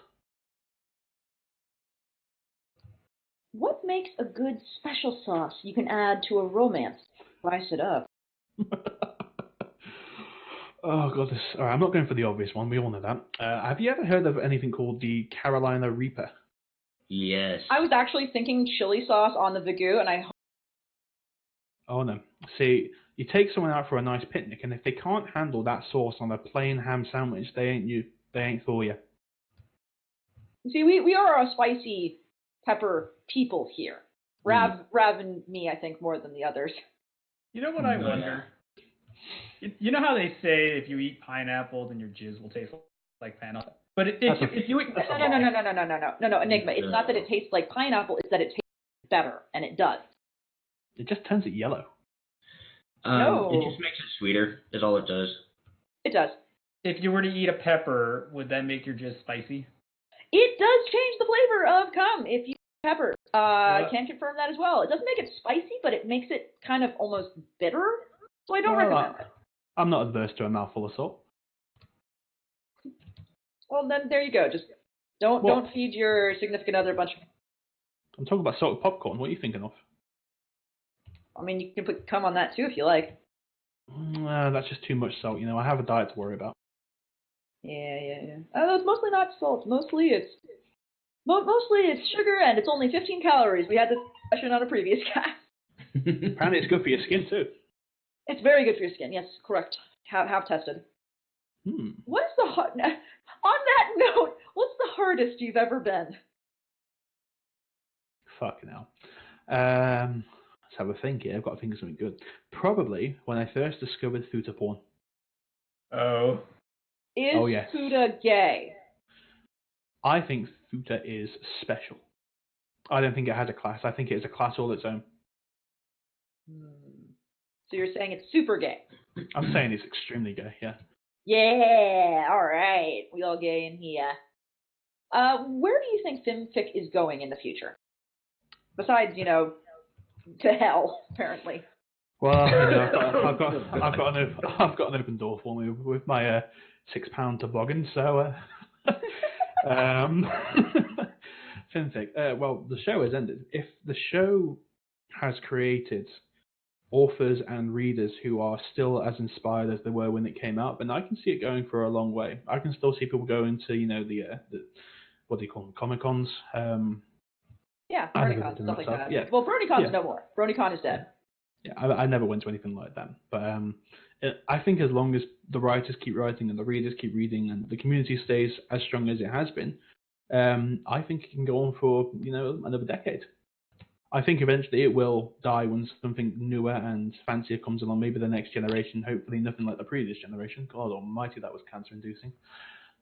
What makes a good special sauce you can add to a romance? Spice it up. Oh, God. All right, I'm not going for the obvious one. We all know that. Have you ever heard of anything called the Carolina Reaper? Yes. I was actually thinking chili sauce on the Vagoo, and I... Oh, no. See, you take someone out for a nice picnic, and if they can't handle that sauce on a plain ham sandwich, they ain't you. They ain't for you. See, we are a spicy pepper people here. Rav and me, I think, more than the others. You know what I wonder? You know how they say if you eat pineapple, then your jizz will taste like pineapple? But if you eat... No, Enigma. It's not that it tastes like pineapple, it's that it tastes better, and it does. It just turns it yellow. No. It just makes it sweeter, is all it does. It does. If you were to eat a pepper, would that make your jizz spicy? It does change the flavor of cum if you eat pepper. I can confirm that as well. It doesn't make it spicy, but it makes it kind of almost bitter, so I don't recommend it. I'm not adverse to a mouthful of salt. Well, then there you go. Just don't feed your significant other a bunch of... I'm talking about salted popcorn. What are you thinking of? I mean, you can put cum on that too if you like. That's just too much salt. You know, I have a diet to worry about. Yeah. It's mostly not salt. Mostly it's sugar, and it's only 15 calories. We had this discussion on a previous cast. Apparently, it's good for your skin too. It's very good for your skin. Yes, correct. Have tested. What is the on that note? What's the hardest you've ever been? Fucking hell. Let's have a think here. I've got to think of something good. Probably when I first discovered futa porn. Oh. Is futa gay? I think futa is special. I don't think it has a class. I think it is a class all its own. So you're saying it's super gay? I'm saying it's extremely gay, yeah. Yeah, all right. We all gay in here. Where do you think FimFic is going in the future? Besides, to hell, apparently. Well, I've got an open door for me with my £6 toboggan. So, FimFic. Well, the show has ended. If the show has created authors and readers who are still as inspired as they were when it came out, then I can see it going for a long way. I can still see people going to, the what do you call them, Comic-Cons? Yeah, BronyCons, stuff like that. Yeah. Well, BronyCon's no more. BronyCon is dead. Yeah, I never went to anything like that. But I think as long as the writers keep writing and the readers keep reading and the community stays as strong as it has been, I think it can go on for another decade. I think eventually it will die when something newer and fancier comes along. Maybe the next generation. Hopefully, nothing like the previous generation. God Almighty, that was cancer-inducing.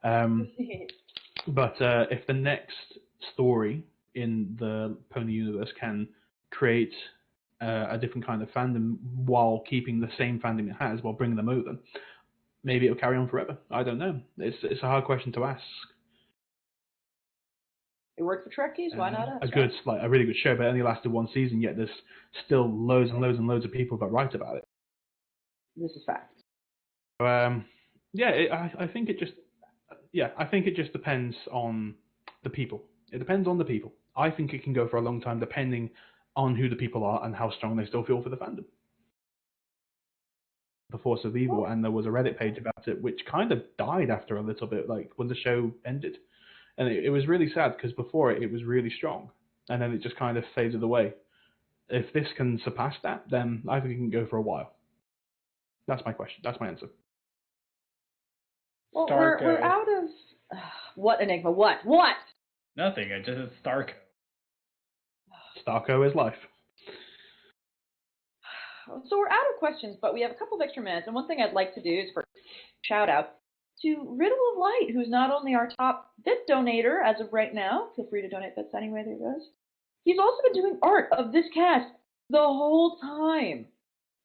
But if the next story in the Pony universe can create a different kind of fandom while keeping the same fandom it has, while bringing them over, maybe it'll carry on forever. I don't know. It's a hard question to ask. It worked for Trekkies. Why not us? A really good show, but it only lasted one season. Yet there's still loads and loads and loads of people that write about it. This is fact. I think it just depends on the people. It depends on the people. I think it can go for a long time, depending on who the people are and how strong they still feel for the fandom. The Force of Evil, and there was a Reddit page about it, which kind of died after a little bit, like when the show ended. And it was really sad because before it was really strong, and then it just kind of faded away. If this can surpass that, then I think it can go for a while. That's my question. That's my answer. Well, we're out of what, Enigma? What? Nothing. I just Starco. Starco is life. So we're out of questions, but we have a couple of extra minutes, and one thing I'd like to do is for shout out to Riddle of Light, who's not only our top bit donator as of right now. Feel free to donate bits anyway, there goes. He's also been doing art of this cast the whole time.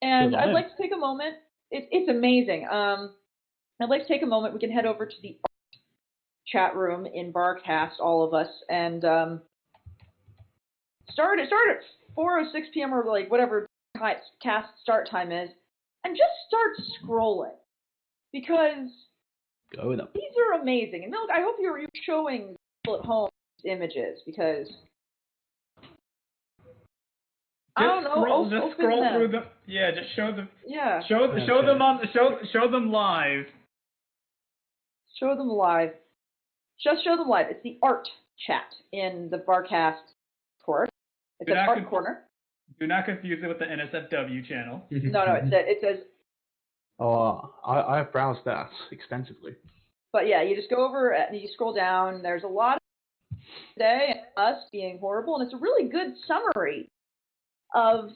And I'd like to take a moment. It's amazing. I'd like to take a moment. We can head over to the art chat room in Barcast, all of us, and start at 4:06 p.m. or like whatever cast start time is, and just start scrolling because going up. These are amazing. And Milk, I hope you're showing people at home images because I don't know. Just scroll through them. Yeah, just show them. Yeah. Show them live. Show them live. Just show them live. It's the art chat in the Barcast course. It's an art corner. Do not confuse it with the NSFW channel. No, it says. Oh, I've browsed that extensively. But yeah, you just go over and you scroll down. There's a lot of today and us being horrible, and it's a really good summary of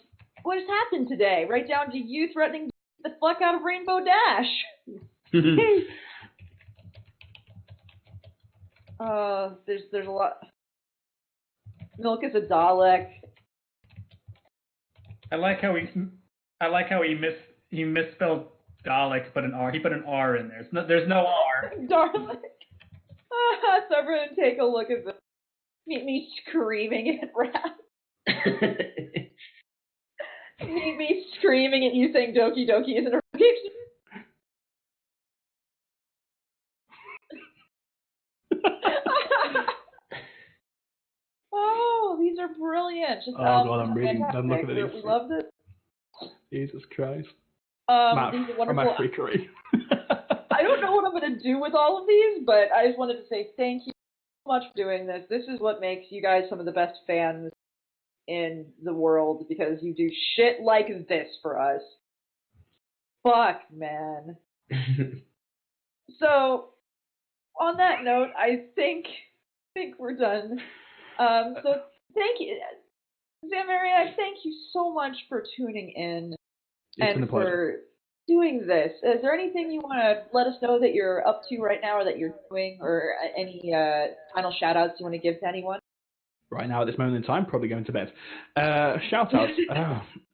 what has happened today, right down to you threatening the fuck out of Rainbow Dash. There's a lot. Milk is a Dalek. I like how he misspelled Dalek, put an R. He put an R in there. There's no R. Dalek. So everyone take a look at this. Meet me screaming at Raph. Meet me screaming at you saying Doki Doki isn't a fiction. Oh, these are brilliant. Just, God, I'm looking at these. We loved it. Jesus Christ. These are wonderful. Matt freakery. I don't know what I'm going to do with all of these, but I just wanted to say thank you so much for doing this. This is what makes you guys some of the best fans in the world, because you do shit like this for us. Fuck, man. So, on that note, I think we're done. So, thank you. Zamairiac, thank you so much for tuning in and for doing this. Is there anything you want to let us know that you're up to right now or that you're doing, or any final shout-outs you want to give to anyone? Right now, at this moment in time, probably going to bed. Shout-outs.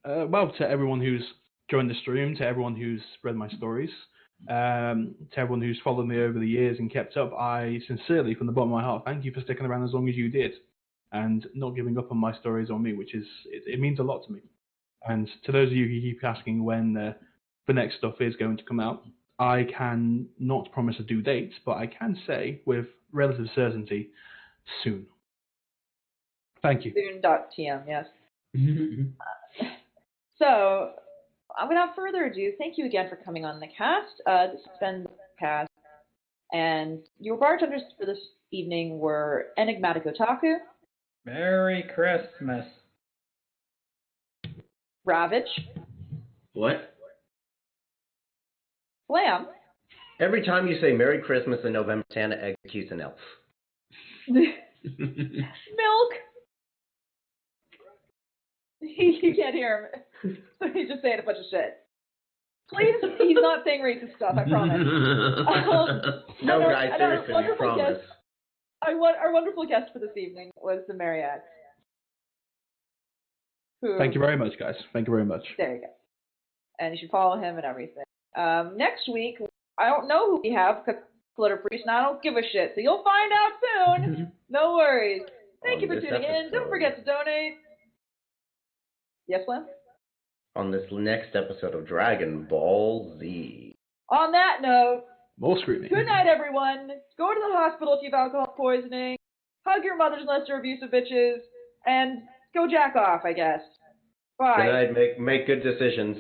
Well, to everyone who's joined the stream, to everyone who's read my stories, to everyone who's followed me over the years and kept up, I sincerely, from the bottom of my heart, thank you for sticking around as long as you did and not giving up on my stories or me, which is, it means a lot to me. And to those of you who keep asking when the next stuff is going to come out, I can not promise a due date, but I can say with relative certainty, soon. Thank you. Soon.tm, yes. So, without further ado, thank you again for coming on the cast. This has been the cast, and your bartenders for this evening were Enigmatic Otaku. Merry Christmas. Ravage. What? Lamb. Every time you say Merry Christmas in November, Santa executes an elf. Milk. You can't hear him. So he's just saying a bunch of shit. Please, he's not saying racist stuff, I promise. No, guys, seriously, we promise. Our wonderful guest for this evening was Zamairiac. Thank you very much, guys. Thank you very much. There you go. And you should follow him and everything. Next week, I don't know who we have, because Skeletor Priest, and I don't give a shit, so you'll find out soon. No worries. Thank you for tuning in. Don't forget to donate. Yes, Lam? On this next episode of Dragon Ball Z. On that note, more scrutiny. Good night, everyone. Go to the hospital if you have alcohol poisoning. Hug your mothers unless they're abusive bitches. And go jack off, I guess. Bye. Good night. Make good decisions.